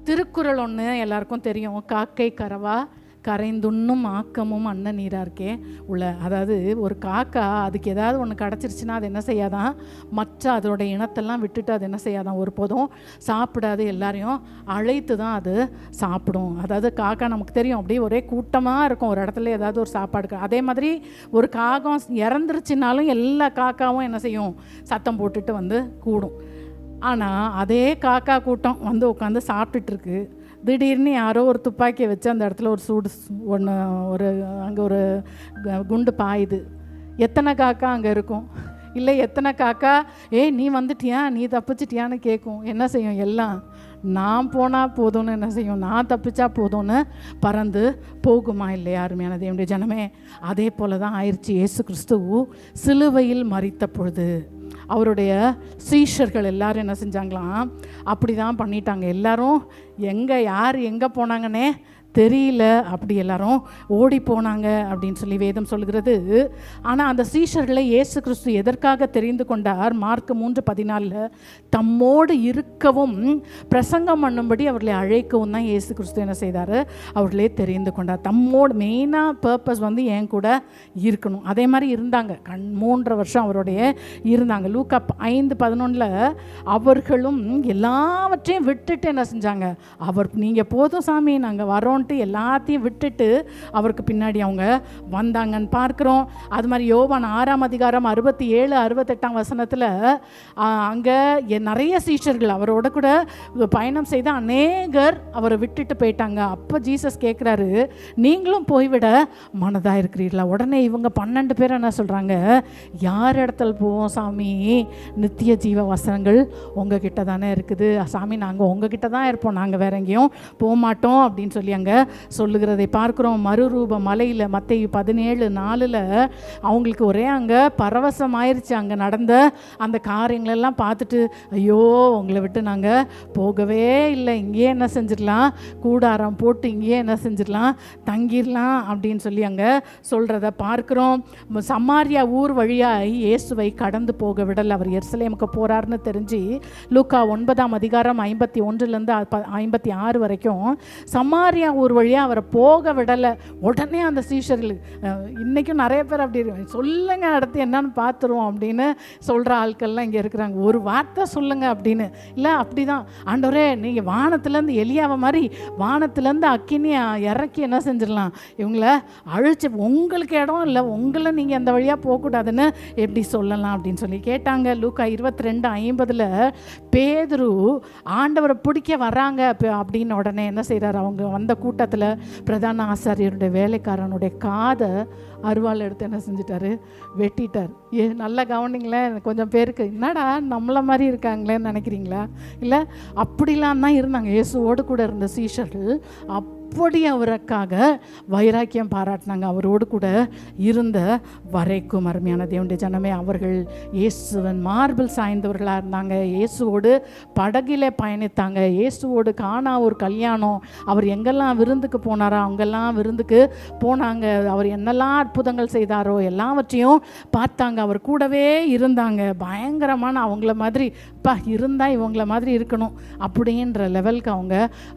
திருக்குறள் ஒன்று எல்லாருக்கும் தெரியும், காக்கை கரவா கரைந்துண்ணும் ஆக்கமும் அன்ன நீராக இருக்கே உள்ள. அதாவது ஒரு காக்கா அதுக்கு ஏதாவது ஒன்று கிடச்சிருச்சுன்னா அது என்ன செய்யாதான், மற்ற அதோட இனத்தெல்லாம் விட்டுட்டு அது என்ன செய்யாதான், ஒருபோதும் சாப்பிடாது, எல்லாரையும் அழைத்து தான் அது சாப்பிடும். அதாவது காக்கா நமக்கு தெரியும் அப்படியே ஒரே கூட்டமாக இருக்கும் ஒரு இடத்துல ஏதாவது ஒரு சாப்பாடு. அதே மாதிரி ஒரு காகம் இறந்துருச்சுனாலும் எல்லா காக்காவும் என்ன செய்யும், சத்தம் போட்டுட்டு வந்து கூடும். ஆனால் அதே காக்கா கூட்டம் வந்து உட்காந்து சாப்பிட்டுட்ருக்கு. திடீர்னு யாரோ ஒரு துப்பாக்கியை வச்சு அந்த இடத்துல ஒரு சூடு ஒன்று, ஒரு அங்கே ஒரு குண்டு பாயுது. எத்தனை காக்கா அங்கே இருக்கும்? இல்லை எத்தனை காக்கா நீ வந்துட்டியா, நீ தப்பிச்சிட்டியான்னு கேட்கும். என்ன செய்யும்? எல்லாம் நான் போனால் போதும்னு என்ன செய்யும், நான் தப்பிச்சா போதும்னு பறந்து போகுமா இல்லையா? அருமையான தேவனுடைய ஜனமே, அதே போல தான் ஆயிடுச்சு. இயேசு கிறிஸ்து சிலுவையில் மரித்த பொழுது அவருடைய சீஷர்கள் எல்லாரும் என்ன செஞ்சாங்களாம், அப்படி தான் பண்ணிட்டாங்க. எல்லாரும் யார் எங்கே போனாங்கன்னே தெரியல, அப்படி எல்லாரும் ஓடி போனாங்க அப்படின்னு சொல்லி வேதம் சொல்கிறது. ஆனால் அந்த சீஷர்களை இயேசு கிறிஸ்து எதற்காக தெரிந்து கொண்டார்? மார்க் 3:14 தம்மோடு இருக்கவும் பிரசங்கம் பண்ணும்படி அவர்களை அழைக்கவும் தான் இயேசு கிறிஸ்து என்ன செய்தார், அவர்களே தெரிந்து கொண்டார். தம்மோடு மெயினாக பர்பஸ் வந்து என் கூட இருக்கணும். அதே மாதிரி இருந்தாங்க, 3 வருஷம் அவருடைய இருந்தாங்க. லூக்கா 5:11 அவர்களும் எல்லாவற்றையும் விட்டுட்டு என்ன செஞ்சாங்க, நீங்கள் போதும் சாமி நாங்கள் வரோம் எல்லாத்தையும் விட்டுட்டு அவருக்கு பின்னாடி அவங்க வந்தாங்கன்னு பார்க்கிறோம். அது மாதிரி யோவான் 6:67-68 அங்கே நிறைய சீஷர்கள் அவரோட கூட பயணம் செய்த அநேகர் அவரை விட்டுட்டு போயிட்டாங்க. அப்போ ஜீசஸ் கேட்குறாரு, நீங்களும் போய்விட மனதாக இருக்கிறீர்களா? உடனே இவங்க 12 பேர் என்ன சொல்கிறாங்க, யார் இடத்துல போவோம் சாமி, நித்திய ஜீவ வசனங்கள் உங்ககிட்ட தானே இருக்குது சாமி, நாங்கள் உங்ககிட்ட தான் இருப்போம், நாங்கள் வேற எங்கேயும் போக மாட்டோம் அப்படின்னு சொல்லி அங்கே சொல்லுகிறதை பார்க்குறோம். மறுரூப மலையில் மத்தேயு 17:4 அவங்களுக்கு ஒரே அங்கே பரவசம் ஆயிடுச்சு. அங்கே நடந்த அந்த காரியங்களெல்லாம் பார்த்துட்டு, ஐயோ உங்களை விட்டு நாங்கள் போகவே இல்லை, இங்கேயே என்ன செஞ்சிடலாம், கூடாரம் போட்டு இங்கேயே என்ன செஞ்சிடலாம், தங்கிடலாம் அப்படின்னு சொல்லி அங்கே சொல்கிறத பார்க்குறோம். சமாரியா ஊர் வழியாக இயேசுவை கடந்து போக விடல். அவர் எருசலேமுக்கு போகிறாருன்னு தெரிஞ்சு லூக்கா 9:51-56 வரைக்கும் சமாரியா ஊர் வழியாக அவரை போக விடலை. உடனே அந்த சீஷர்கள், இன்றைக்கும் நிறைய பேர் அப்படி சொல்லுங்க அடுத்து என்னன்னு பார்த்துருவோம் அப்படின்னு சொல்கிற ஆட்கள்லாம் இங்கே இருக்கிறாங்க. ஒரு வார்த்தை சொல்லுங்க அப்படின்னு. இல்லை அப்படி தான் ஆண்டவரே, நீங்கள் வானத்துலேருந்து எலியாவை மாதிரி வானத்துலேருந்து அக்கினியை இறக்கி என்ன செஞ்சிடலாம், இவங்கள அழிச்சு, உங்களுக்கு இடம் இல்லை, உங்களை நீங்கள் அந்த வழியாக போகக்கூடாதுன்னு எப்படி சொல்லலாம் அப்படின்னு சொல்லி கேட்டாங்க. லூக்கா 22:50 பேதுரு ஆண்டவரை பிடிக்க வர்றாங்க அப்படின்னு உடனே என்ன செய்கிறார், அவங்க வந்த கூட்டத்தில் பிரதான ஆசாரியருடைய வேலைக்காரனுடைய காதை அருவாள் எடுத்து என்ன செஞ்சிட்டாரு, வெட்டிட்டார். நல்லா கவனிங்களேன். கொஞ்சம் பேருக்கு என்னடா நம்மளை மாதிரி இருக்காங்களேன்னு நினைக்கிறீங்களா? இல்லை, அப்படிலாம் தான் இருந்தாங்க இயேசுவோடு கூட இருந்த சீஷர்கள். அப்படி அவருக்காக வைராக்கியம் பாராட்டினாங்க, அவரோடு கூட இருந்த வரைக்கும். அருமையான தேவனுடைய ஜனமே, அவர்கள் இயேசுவன் மார்பில் சாய்ந்தவர்களாக இருந்தாங்க. இயேசுவோடு படகிலே பயணித்தாங்க. இயேசுவோடு காணா ஒரு கல்யாணம், அவர் எங்கெல்லாம் விருந்துக்கு போனாரோ அங்கெல்லாம் விருந்துக்கு போனாங்க. அவர் என்னெல்லாம் அற்புதங்கள் செய்தாரோ எல்லாவற்றையும் பார்த்தாங்க. அவர் கூடவே இருந்தாங்க. பயங்கரமான அவங்கள மாதிரி இருந்தால் இவங்கள மாதிரி இருக்கணும் அப்படின்ற லெவலுக்கு அவங்க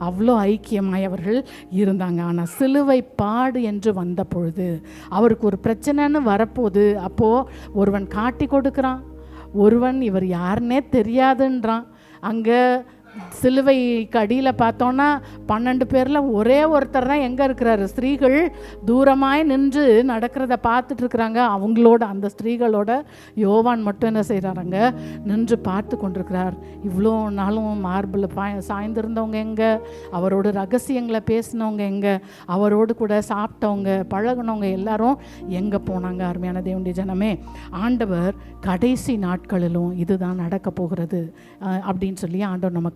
அவ்வளோ ஐக்கியமாய் அவர்கள் இருந்தாங்க. ஆனால் சிலுவை பாடு என்று வந்த பொழுது அவருக்கு ஒரு பிரச்சனைன்னு வரப்போகுது. அப்போது ஒருவன் காட்டி கொடுக்குறான், ஒருவன் இவர் யாருன்னே தெரியாதுன்றான். அங்கே சிலுவைக்கு அடியில் பார்த்தோன்னா 12 பேரில் ஒரே ஒருத்தர் தான் எங்கே இருக்கிறாரு, ஸ்திரீகள் தூரமாய் நின்று நடக்கிறத பார்த்துட்டு இருக்கிறாங்க. அவங்களோட அந்த ஸ்திரீகளோட யோவான் மட்டும் என்ன செய்கிறாங்க, நின்று பார்த்து கொண்டிருக்கிறார். இவ்வளோ நாளும் மார்பில் சாய்ந்திருந்தவங்க எங்கே, அவரோட ரகசியங்களை பேசினவங்க எங்கே, அவரோடு கூட சாப்பிட்டவங்க பழகினவங்க எல்லாரும் எங்கே போனாங்க? அருமையான தேவனுடைய ஜனமே, ஆண்டவர் கடைசி நாட்களிலும் இதுதான் நடக்க போகிறது அப்படின்னு சொல்லி ஆண்டவர் நமக்கு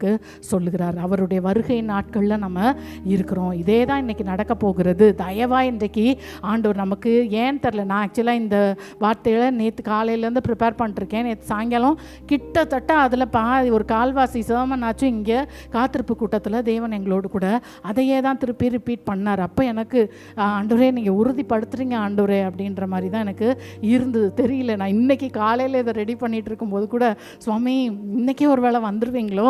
சொல்லுகிறார். அவருடைய வருகை நாட்களில் நம்ம இருக்கிறோம். இதே தான் இன்றைக்கி நடக்க போகிறது. தயவாக இன்றைக்கு ஆண்டவர் நமக்கு ஏன் தெரில, நான் ஆக்சுவலாக இந்த வார்த்தைகளை நேற்று காலையிலேருந்து ப்ரிப்பேர் பண்ணிருக்கேன். நேற்று சாயங்காலம் கிட்டத்தட்ட அதில் ஒரு கால்வாசி சேமனாச்சும் இங்கே காத்திருப்பு கூட்டத்தில் தேவன் எங்களோடு கூட அதையே தான் திருப்பி ரிப்பீட் பண்ணார். அப்போ எனக்கு ஆண்டவரே நீங்கள் உறுதிப்படுத்துறீங்க ஆண்டவரே அப்படின்ற மாதிரி தான் எனக்கு இருந்தது. தெரியல, நான் இன்றைக்கி காலையில் இதை ரெடி பண்ணிகிட்டு இருக்கும்போது கூட சுவாமி இன்றைக்கே ஒரு வேளை வந்துடுவீங்களோ,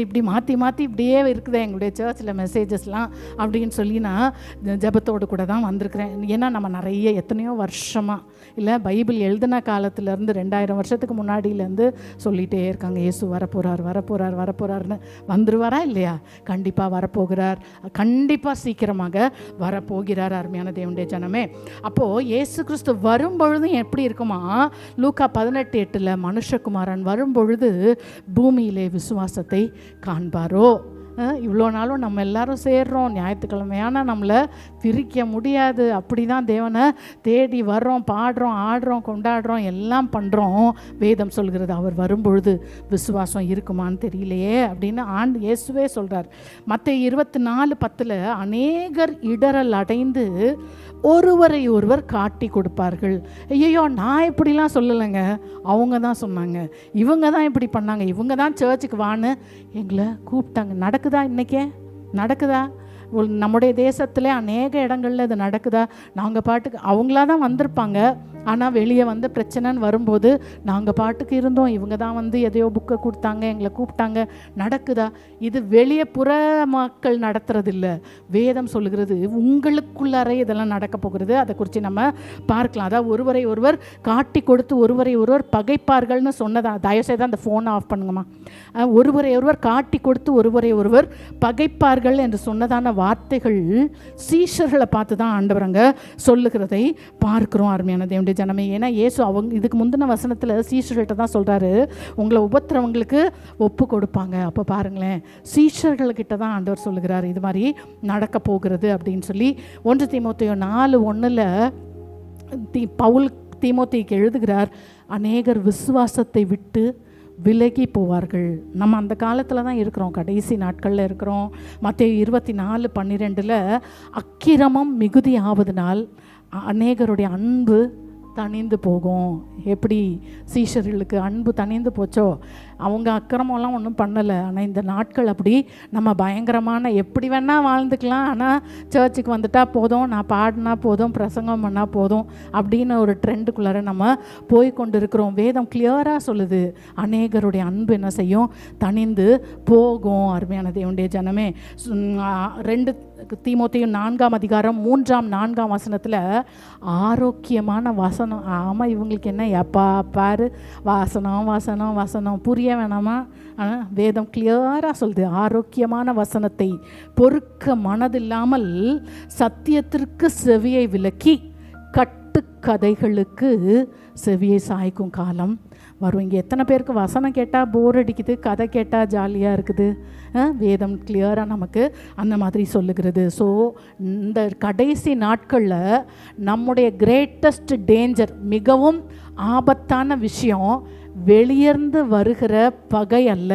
இப்படி மாற்றி மாற்றி இப்படியே இருக்குது எங்களுடைய சர்ச்சில் மெசேஜஸ்லாம் அப்படின்னு சொல்லி நான் ஜெபத்தோடு கூட தான் வந்திருக்கிறேன். ஏன்னா நம்ம நிறைய எத்தனையோ வருஷமாக இல்லை பைபிள் எழுதின காலத்துலேருந்து 2000 வருஷத்துக்கு முன்னாடியிலேருந்து சொல்லிகிட்டே இருக்காங்க, இயேசு வரப்போகிறார் வரப்போகிறார் வரப்போகிறார்னு. வந்துருவாரா இல்லையா? கண்டிப்பாக வரப்போகிறார், கண்டிப்பாக சீக்கிரமாக வரப்போகிறார். அருமையான தேவனுடைய ஜனமே, அப்போது இயேசு கிறிஸ்து வரும்பொழுதும் எப்படி இருக்குமா? லூக்கா 18:8 மனுஷகுமாரன் வரும்பொழுது பூமியிலே விசுவாசத்தை காண்பாரோ. இவ்வளோ நாளும் நம்ம எல்லாரும் சேர்றோம், ஞாயிற்றுக்கிழமையான நம்மளை பிரிக்க முடியாது. அப்படி தான் தேவனை தேடி வர்றோம், பாடுறோம், ஆடுறோம், கொண்டாடுறோம், எல்லாம் பண்ணுறோம். வேதம் சொல்கிறது அவர் வரும்பொழுது விசுவாசம் இருக்குமான்னு தெரியலையே அப்படின்னு இயேசுவே சொல்கிறார். மத்தேயு 24:10 அநேகர் இடரல் அடைந்து ஒருவரை ஒருவர் காட்டி கொடுப்பார்கள். ஐயோ, நான் இப்படிலாம் சொல்லலைங்க, அவங்க தான் சொன்னாங்க, இவங்க தான் இப்படி பண்ணாங்க, இவங்க தான் சர்ச்சுக்கு வான்னு எங்களை கூப்பிட்டாங்க. நடக்குதா? இன்றைக்கே நடக்குதா? நம்முடைய தேசத்தில் அநேக இடங்களில் இது நடக்குதா? நாங்கள் பாட்டுக்கு அவங்களா தான் வந்திருப்பாங்க, ஆனால் வெளியே வந்து பிரச்சனைன்னு வரும்போது நாங்கள் பாட்டுக்கு இருந்தோம், இவங்க தான் வந்து எதையோ புக்கை கொடுத்தாங்க, எங்களை கூப்பிட்டாங்க. நடக்குதா? இது வெளியே புற மக்கள் நடத்துறதில்ல. வேதம் சொல்லுகிறது உங்களுக்குள்ளாரே இதெல்லாம் நடக்க போகிறது. அதை குறித்து நம்ம பார்க்கலாம். அதாவது ஒருவரை ஒருவர் காட்டி கொடுத்து ஒருவரை ஒருவர் பகைப்பார்கள்னு சொன்னதா. தயவுசெய்து அந்த ஃபோனை ஆஃப் பண்ணுங்கம்மா. ஒருவரை ஒருவர் காட்டி கொடுத்து ஒருவரை ஒருவர் பகைப்பார்கள் என்று சொன்னதான வார்த்தைகள் சீஷர்களை பார்த்து தான் ஆண்டவர் அங்கே சொல்லுகிறதை பார்க்குறோம். அருமையான தேவனுடைய ஜனமே, ஏன்னா இயேசு அவங்க இதுக்கு முந்தின வசனத்தில் சீஷர்கள்ட்ட தான் சொல்கிறாரு, உங்களை உபத்திரவங்களுக்கு ஒப்பு கொடுப்பாங்க. அப்போ பாருங்களேன், சீஷர்கள்கிட்ட தான் ஆண்டவர் சொல்லுகிறார் இது மாதிரி நடக்க போகிறது அப்படின்னு சொல்லி. 1 தீமோத்தேயு 4:1 பவுல் தீமோத்தேயுக்கு எழுதுகிறார், அநேகர் விசுவாசத்தை விட்டு விலகி போவார்கள். நம்ம அந்த காலத்தில் தான் இருக்கிறோம், கடைசி நாட்களில் இருக்கிறோம். மத்தேயு 24:12 அக்கிரமம் மிகுதி ஆவதனால் அநேகருடைய அன்பு தணிந்து போகும். எப்படி சீஷர்களுக்கு அன்பு தணிந்து போச்சோ, அவங்க அக்கிரமம்லாம் ஒன்றும் பண்ணலை. ஆனால் இந்த நாட்கள் அப்படி நம்ம பயங்கரமான எப்படி வேணால் வாழ்ந்துக்கலாம், ஆனால் சர்ச்சுக்கு வந்துட்டால் போதும், நான் பாடினா போதும், பிரசங்கம் பண்ணால் போதும் அப்படின்னு ஒரு ட்ரெண்டுக்குள்ளார நம்ம போய் கொண்டு இருக்கிறோம். வேதம் கிளியராக சொல்லுது, அநேகருடைய அன்பு என்ன செய்யும்? தணிந்து போகும். அருமையான தேவனுடைய ஜனமே, 2 தீமோத்தேயு 4:3-4 ஆரோக்கியமான வசனம். ஆமாம், இவங்களுக்கு என்ன எப்பா பாரு வாசனம் வாசனம் வாசனம் புரிய வேணாமா? ஆனால் வேதம் கிளியராக சொல்லுது, ஆரோக்கியமான வசனத்தை பொறுக்க மனதில்லாமல் சத்தியத்திற்கு செவியை விலக்கி கட்டுக்கதைகளுக்கு செவியை சாய்க்கும் காலம் வரும். இங்கே எத்தனை பேருக்கு வசனம் கேட்டால் போர் அடிக்குது, கதை கேட்டால் ஜாலியாக இருக்குது? வேதம் கிளியராக நமக்கு அந்த மாதிரி சொல்லுகிறது. ஸோ இந்த கடைசி நாட்களில் நம்முடைய கிரேட்டஸ்ட் டேஞ்சர், மிகவும் ஆபத்தான விஷயம், வெளியேர்ந்து வருகிற பகை அல்ல,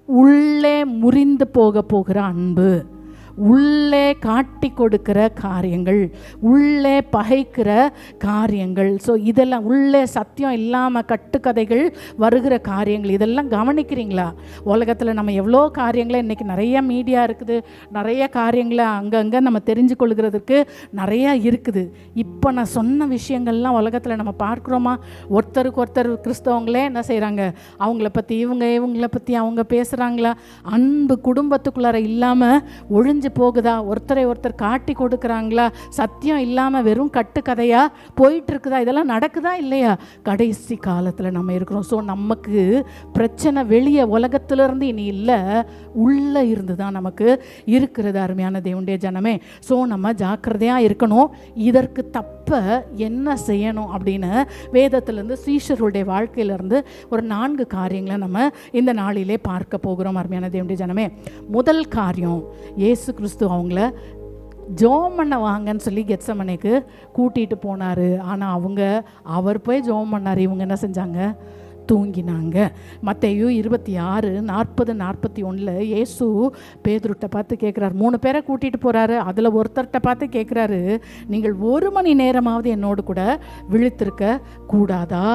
உள்ளே முறிந்து போகிற அன்பு, உள்ளே காட்டி கொடுக்கிற காரியங்கள், உள்ளே பகைக்கிற காரியங்கள். ஸோ இதெல்லாம் உள்ளே சத்தியம் இல்லாமல் கட்டுக்கதைகள் வருகிற காரியங்கள், இதெல்லாம் கவனிக்கிறீங்களா? உலகத்தில் நம்ம எவ்வளோ காரியங்களை இன்றைக்கி நிறைய மீடியா இருக்குது, நிறைய காரியங்களை அங்கங்கே நம்ம தெரிஞ்சு கொள்கிறதுக்கு நிறையா இருக்குது. இப்போ நான் சொன்ன விஷயங்கள்லாம் உலகத்தில் நம்ம பார்க்குறோமா? ஒருத்தருக்கு ஒருத்தர் கிறிஸ்தவங்களே என்ன செய்கிறாங்க, அவங்கள பற்றி இவங்கள பற்றி அவங்க பேசுகிறாங்களா? அன்பு குடும்பத்துக்குள்ளார இல்லாமல் ஒழிஞ்சு போகுதா? ஒருத்தரை ஒருத்தர் காட்டி கொடுக்குறாங்களா? சத்தியம் இல்லாமல் வெறும் கட்டுக்கதையாக போயிட்டு இருக்குதா? இதெல்லாம் நடக்குதா இல்லையா? கடைசி காலத்தில் நம்ம இருக்கிறோம். ஸோ நமக்கு பிரச்சனை வெளியே உலகத்திலிருந்து இனி இல்லை, உள்ளே இருந்து தான் நமக்கு இருக்கிறது. அருமையான தேவனுடைய ஜனமே, ஸோ நம்ம ஜாக்கிரதையாக இருக்கணும். இதற்கு தப்ப என்ன செய்யணும் அப்படின்னு வேதத்திலேருந்து சீஷர்களுடைய வாழ்க்கையிலேருந்து ஒரு 4 காரியங்களை நம்ம இந்த நாளிலே பார்க்க போகிறோம். அருமையான தேவனுடைய ஜனமே, முதல் காரியம், இயேசு கிறிஸ்து அவங்கள ஜெபம் பண்ண வாங்கன்னு சொல்லி கெத்சமனேக்கு கூட்டிகிட்டு போனார். ஆனால் அவர் போய் ஜெபம் பண்ணார், இவங்க என்ன செஞ்சாங்க? தூங்கினாங்க. மத்தேயு 26:40-41 இயேசு பேதுருட்ட பார்த்து கேட்குறாரு, 3 பேரை கூட்டிகிட்டு போகிறாரு, அதில் ஒருத்தர்கிட்ட பார்த்து கேட்குறாரு, நீங்கள் 1 மணி நேரமாவது என்னோடு கூட விழித்திருக்க கூடாதா?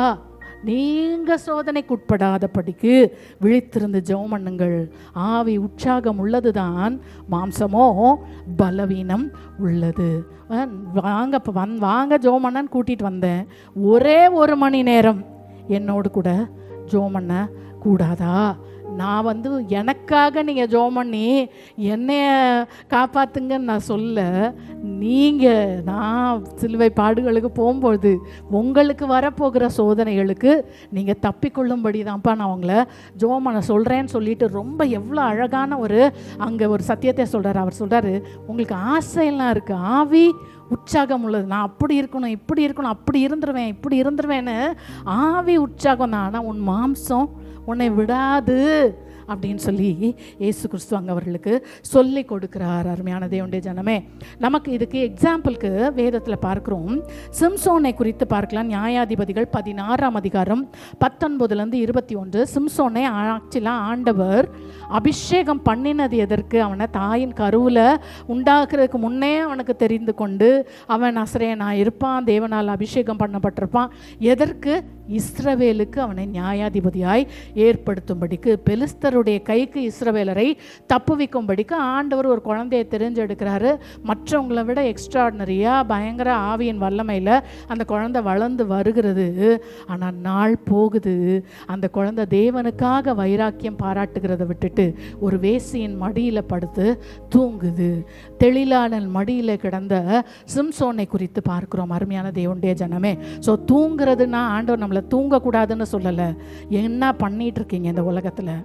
நீங்கள் சோதனைக்கு உட்படாதபடிக்கு விழித்திருந்து ஜெபம் பண்ணுங்கள். ஆவி உற்சாகம் உள்ளது தான், மாம்சமோ பலவீனம் உள்ளது. வாங்க ஜெபம் பண்ணான்னு கூட்டிகிட்டு வந்தேன், ஒரே 1 மணி நேரம் என்னோடு கூட ஜெபம் பண்ண கூடாதா? நான் எனக்காக நீங்கள் ஜெபம் பண்ணி என்னைய காப்பாற்றுங்கன்னு நான் சொல்ல, நான் சிலுவை பாடுகளுக்கு போகும்போது உங்களுக்கு வரப்போகிற சோதனைகளுக்கு நீங்கள் தப்பிக்கொள்ளும்படி தான்ப்பா நான் உங்களை ஜெபம் பண்ண சொல்கிறேன்னு சொல்லிட்டு ரொம்ப எவ்வளோ அழகான அங்கே ஒரு சத்தியத்தை சொல்கிறார். அவர் சொல்கிறாரு, உங்களுக்கு ஆசையெல்லாம் இருக்குது, ஆவி உற்சாகம் உள்ளது, நான் அப்படி இருக்கணும் இப்படி இருக்கணும் அப்படி இருந்துருவேன் இப்படி இருந்துருவேன்னு ஆவி உற்சாகம் தான், ஆனால் உன் மாம்சம் உன்னை விடாது அப்படின்னு சொல்லி இயேசு கிறிஸ்து அங்கே அவர்களுக்கு சொல்லி கொடுக்குறார். அருமையான தேவனுடைய ஜனமே, நமக்கு இதுக்கு எக்ஸாம்பிளுக்கு வேதத்தில் பார்க்குறோம். சிம்சோனை குறித்து பார்க்கலாம். நியாயாதிபதிகள் 16ஆம் அதிகாரம் 19-21. சிம்சோனை ஆக்சுவலாக ஆண்டவர் அபிஷேகம் பண்ணினது எதற்கு? அவனை தாயின் கருவில் உண்டாக்குறதுக்கு முன்னே அவனுக்கு தெரிந்து கொண்டு அவன் நசரேயனாக இருப்பான், தேவனால் அபிஷேகம் பண்ணப்பட்டிருப்பான். எதற்கு? இஸ்ரவேலுக்கு அவனை நியாயாதிபதியாய் ஏற்படுத்தும்படிக்கு, பெலிஸ்தருடைய கைக்கு இஸ்ரவேலரை தப்புவிக்கும்படிக்கு ஆண்டவர் ஒரு குழந்தையை தெரிஞ்செடுக்கிறாரு. மற்றவங்களை விட எக்ஸ்ட்ராடினரியாக பயங்கர ஆவியின் வல்லமையில் அந்த குழந்தை வளர்ந்து வருகிறது. ஆனால் நாள் போகுது, அந்த குழந்தை தேவனுக்காக வைராக்கியம் பாராட்டுகிறத விட்டுட்டு ஒரு வேசியின் மடியில் படுத்து தூங்குது. தெளிலாளன் மடியில் கிடந்த சிம்சோனை குறித்து பார்க்கிறோம். அருமையான தேவனுடைய ஜனமே, ஸோ தூங்குறதுன்னா ஆண்டவர் நம்மளை தூங்கக்கூடாதுன்னு சொல்லலை. என்ன பண்ணிட்டு இருக்கீங்க இந்த உலகத்தில்?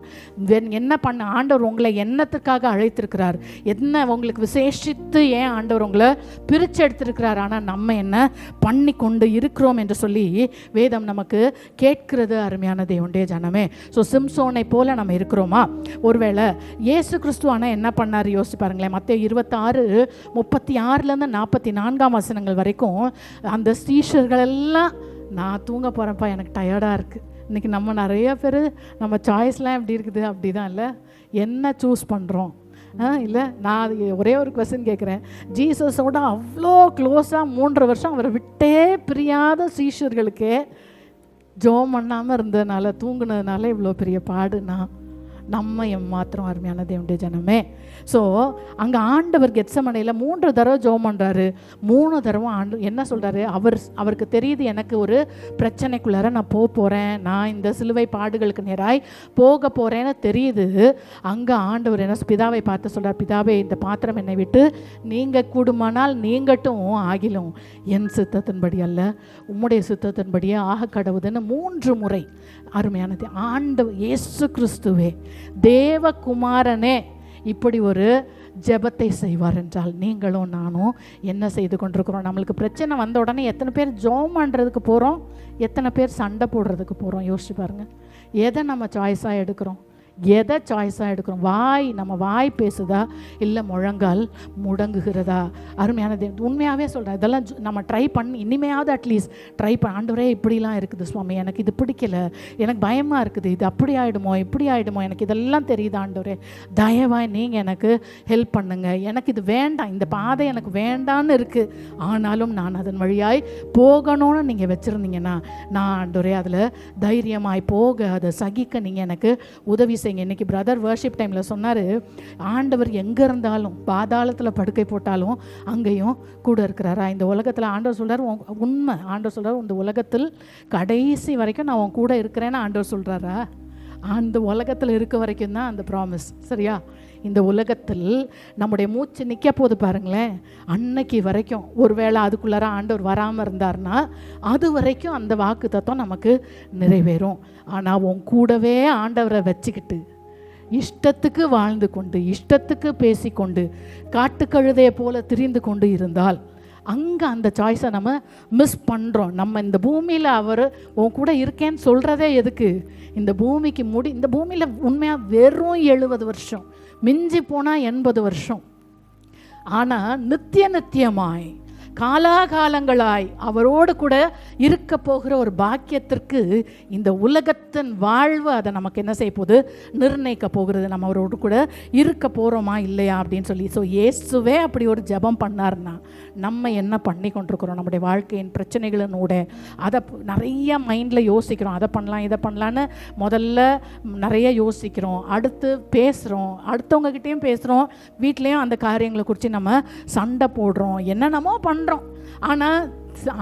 என்ன பண்ண ஆண்டவர் உங்களை என்னத்துக்காக அழைத்திருக்கிறார்? என்ன உங்களுக்கு விசேஷித்து ஏன் ஆண்டவர் உங்களை பிரித்து எடுத்திருக்கிறார்? ஆனால் நம்ம என்ன பண்ணி கொண்டு இருக்கிறோம் என்று சொல்லி வேதம் நமக்கு கேட்கிறது. அருமையான தேவனுடைய ஜனமே, ஸோ சிம்சோனை போல நம்ம இருக்கிறோமா? ஒருவேளை இயேசு கிறிஸ்துவான என்ன பண்ணார் யோசிச்சு பாருங்களேன். மத்தேயு 26:46-44 வசனங்கள் வரைக்கும் அந்த ஸ்ரீஷர்கள் எல்லாம், நான் தூங்க போகிறேன்ப்பா, எனக்கு டயர்டாக இருக்குது. இன்றைக்கி நம்ம நிறைய பேர் நம்ம சாய்ஸ்லாம் எப்படி இருக்குது? அப்படி தான் இல்லை, என்ன சூஸ் பண்ணுறோம்? இல்லை, நான் ஒரே ஒரு கொஸ்டின் கேட்குறேன். ஜீசஸோட அவ்வளோ க்ளோஸாக 3 வருஷம் அவரை விட்டே பிரியாத சீஷர்களுக்கே ஜெபம் பண்ணாமல் இருந்ததுனால, தூங்குனதுனால இவ்வளோ பெரிய பாடுனா நம்ம மாத்திரம். அருமையான தேவனுடைய ஜனமே, ஸோ அங்கே ஆண்டவர் கெத்சமனையில் 3 தடவை ஜெபம் பண்ணுறாரு. 3 தடவை என்ன சொல்கிறாரு? அவருக்கு தெரியுது, எனக்கு ஒரு பிரச்சனைக்குள்ளார நான் போகிறேன், நான் இந்த சிலுவை பாடுகளுக்கு நேராய் போக போகிறேன்னு தெரியுது. அங்கே ஆண்டவர் என்ன பிதாவை பார்த்து சொல்கிறார், பிதாவே இந்த பாத்திரம் என்னை விட்டு நீங்கள் கூடுமானால் நீங்கட்டும், ஆகிலும் என் சித்தத்தின்படி அல்ல உம்முடைய சித்தத்தின்படியே ஆக கடவுதுன்னு 3 முறை. அருமையானது ஆண்டவர் இயேசு கிறிஸ்துவே தேவகுமாரனே இப்படி ஒரு ஜெபத்தை செய்வார் என்றால் நீங்களும் நானும் என்ன செய்து கொண்டிருக்கிறோம்? நம்மளுக்கு பிரச்சனை வந்த உடனே எத்தனை பேர் ஜெபம் பண்ணுறதுக்கு போகிறோம், எத்தனை பேர் சண்டை போடுறதுக்கு போகிறோம்? யோசிச்சு பாருங்கள். எதை நம்ம சாய்ஸாக எடுக்கிறோம்? எதை சாய்ஸாக எடுக்கிறோம்? நம்ம வாய் பேசுதா இல்லை முழங்கால் முடங்குகிறதா? அருமையானது உண்மையாகவே சொல்கிறேன். இதெல்லாம் நம்ம ட்ரை பண்ணி இனிமையாவது அட்லீஸ்ட் ட்ரை பண்ண. ஆண்டவரே இப்படிலாம் இருக்குது சுவாமி, எனக்கு இது பிடிக்கல, எனக்கு பயமாக இருக்குது, இது அப்படி ஆகிடுமோ இப்படி ஆகிடுமோ, எனக்கு இதெல்லாம் தெரியுது ஆண்டவரே, தயவாய் நீங்கள் எனக்கு ஹெல்ப் பண்ணுங்க, எனக்கு இது வேண்டாம், இந்த பாதை எனக்கு வேண்டான்னு இருக்குது, ஆனாலும் நான் அதன் வழியாய் போகணும்னு நீங்கள் வச்சுருந்தீங்கன்னா நான் ஆண்டவரே அதில் தைரியமாய் போக அதை சகிக்க நீங்கள் எனக்கு உதவி. இன்னைக்கு பிரதர் வர்ஷிப் டைமில் சொன்னார், ஆண்டவர் எங்கே இருந்தாலும் பாதாளத்தில் படுக்கை போட்டாலும் அங்கேயும் கூட இருக்கிறாரா? இந்த உலகத்தில் ஆண்டவர் சொல்கிறார், உண்மை ஆண்டவர் சொல்கிறார், இந்த உலகத்தில் கடைசி வரைக்கும் நான் உன் கூட இருக்கிறேன்னு ஆண்டவர் சொல்கிறாரா? அந்த உலகத்தில் இருக்க வரைக்கும் தான் அந்த ப்ராமிஸ், சரியா? இந்த உலகத்தில் நம்முடைய மூச்சு நிற்க போது பாருங்களேன், அன்னைக்கு வரைக்கும் ஒருவேளை அதுக்குள்ளார ஆண்டவர் வராமல் இருந்தார்னா அது வரைக்கும் அந்த வாக்கு தத்துவம் நமக்கு நிறைவேறும். ஆனால் உன் கூடவே ஆண்டவரை வச்சுக்கிட்டு இஷ்டத்துக்கு வாழ்ந்து கொண்டு இஷ்டத்துக்கு பேசிக்கொண்டு காட்டுக்கழுதையை போல திரிந்து கொண்டு இருந்தால் அங்கே அந்த சாய்ஸை நம்ம மிஸ் பண்ணுறோம். நம்ம இந்த பூமியில் அவர் உன் கூட இருக்கேன்னு சொல்கிறதே எதுக்கு? இந்த பூமிக்கு இந்த பூமியில் உண்மையாக வெறும் 70 வருஷம், மிஞ்சி போனால் 80 வருஷம். ஆனால் நித்தியமாய் காலாகாலங்களாய் அவரோடு கூட இருக்க போகிற ஒரு பாக்கியத்திற்கு இந்த உலகத்தின் வாழ்வு அதை நமக்கு என்ன செய்ய போகுது? நிர்ணயிக்க போகிறது. நம்ம அவரோடு கூட இருக்க போகிறோமா இல்லையா அப்படின்னு சொல்லி. ஸோ இயேசுவே அப்படி ஒரு ஜெபம் பண்ணார்னா நம்ம என்ன பண்ணி கொண்டிருக்கிறோம்? நம்முடைய வாழ்க்கையின் பிரச்சனைகளினூட அதை நிறைய மைண்டில் யோசிக்கிறோம், அதை பண்ணலாம் இதை பண்ணலான்னு முதல்ல நிறைய யோசிக்கிறோம், அடுத்து பேசுகிறோம், அடுத்தவங்ககிட்டையும் பேசுகிறோம், வீட்லேயும் அந்த காரியங்களை குறித்து நம்ம சண்டை போடுறோம், என்னென்னமோ பண்ணுறோம். ஆனால்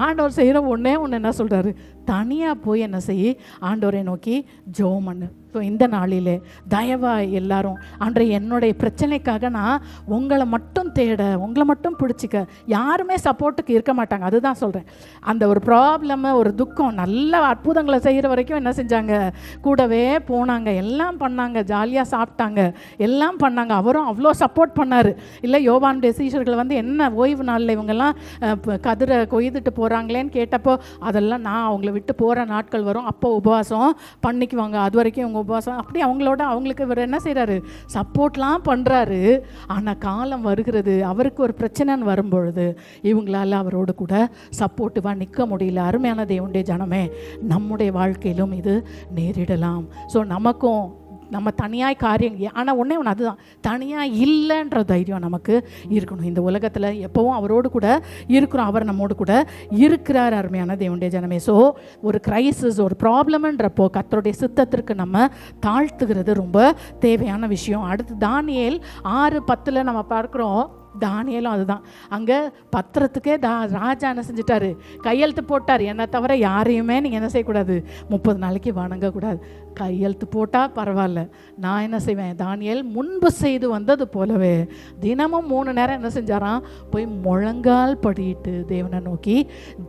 ஆண்டவர் செய்கிற ஒன்று என்ன சொல்கிறாரு? தனியாக போய் என்ன செய்ய ஆண்டவரை நோக்கி ஜெபம் பண்ணு. ஸோ இந்த நாளிலே தயவாய் எல்லாரும், அன்றை என்னுடைய பிரச்சனைக்காக நான் உங்களை மட்டும் தேட, உங்களை மட்டும் பிடிச்சிக்க, யாருமே சப்போர்ட்டுக்கு இருக்க மாட்டாங்க. அதுதான் சொல்கிறேன். அந்த ஒரு ப்ராப்ளமு, ஒரு துக்கம், நல்ல அற்புதங்களை செய்கிற வரைக்கும் என்ன செஞ்சாங்க, கூடவே போனாங்க, எல்லாம் பண்ணாங்க, ஜாலியாக சாப்பிட்டாங்க, எல்லாம் பண்ணாங்க. அவரும் அவ்வளோ சப்போர்ட் பண்ணார். இல்லை யோவானுடைய சீஷர்கள் வந்து என்ன ஓய்வு நாளில் இவங்கெல்லாம் கதிரை கொய்துட்டு போகிறாங்களேன்னு கேட்டப்போ, அதெல்லாம் நான் அவங்கள விட்டு போகிற நாட்கள் வரும், அப்போ உபவாசம் பண்ணிக்குவாங்க, அது வரைக்கும் இவங்க உபவாசம். அப்படி அவங்களுக்கு இவர் என்ன செய்கிறாரு, சப்போர்ட்லாம் பண்ணுறாரு. ஆனால் காலம் வருகிறது, அவருக்கு ஒரு பிரச்சனைன்னு வரும்பொழுது இவங்களால அவரோடு கூட சப்போர்ட்டிவாக நிற்க முடியல. அருமையான தேவனுடைய ஜனமே, நம்முடைய வாழ்க்கையிலும் இது நேரிடலாம். ஸோ நமக்கும் நம்ம தனியாய் காரியம், ஆனால் ஒன்றே ஒன்று, அதுதான் தனியாக இல்லைன்ற தைரியம் நமக்கு இருக்கணும். இந்த உலகத்தில் எப்போவும் அவரோடு கூட இருக்கிறோம், அவர் நம்மோடு கூட இருக்கிறார். அருமையான தேவனுடைய ஜனமே, ஸோ ஒரு கிரைசிஸ், ஒரு ப்ராப்ளம்ன்றப்போ கர்த்தருடைய சித்தத்திற்கு நம்ம தாழ்த்துகிறது ரொம்ப தேவையான விஷயம். அடுத்து தானியேல் 6:10 நம்ம பார்க்குறோம். தானியேலும் அதுதான், அங்கே பத்திரத்துக்கே ராஜா என்ன செஞ்சிட்டாரு, கையெழுத்து போட்டார். என்னை தவிர யாரையுமே நீங்கள் என்ன செய்யக்கூடாது, 30 நாளைக்கு வணங்கக்கூடாது. கையெழுத்து போட்டால் பரவாயில்ல, நான் என்ன செய்வேன், தானியேல் முன்பு செய்து வந்தது போலவே தினமும் 3 நேரம் என்ன செஞ்சாராம், போய் முழங்கால் படிட்டு தேவனை நோக்கி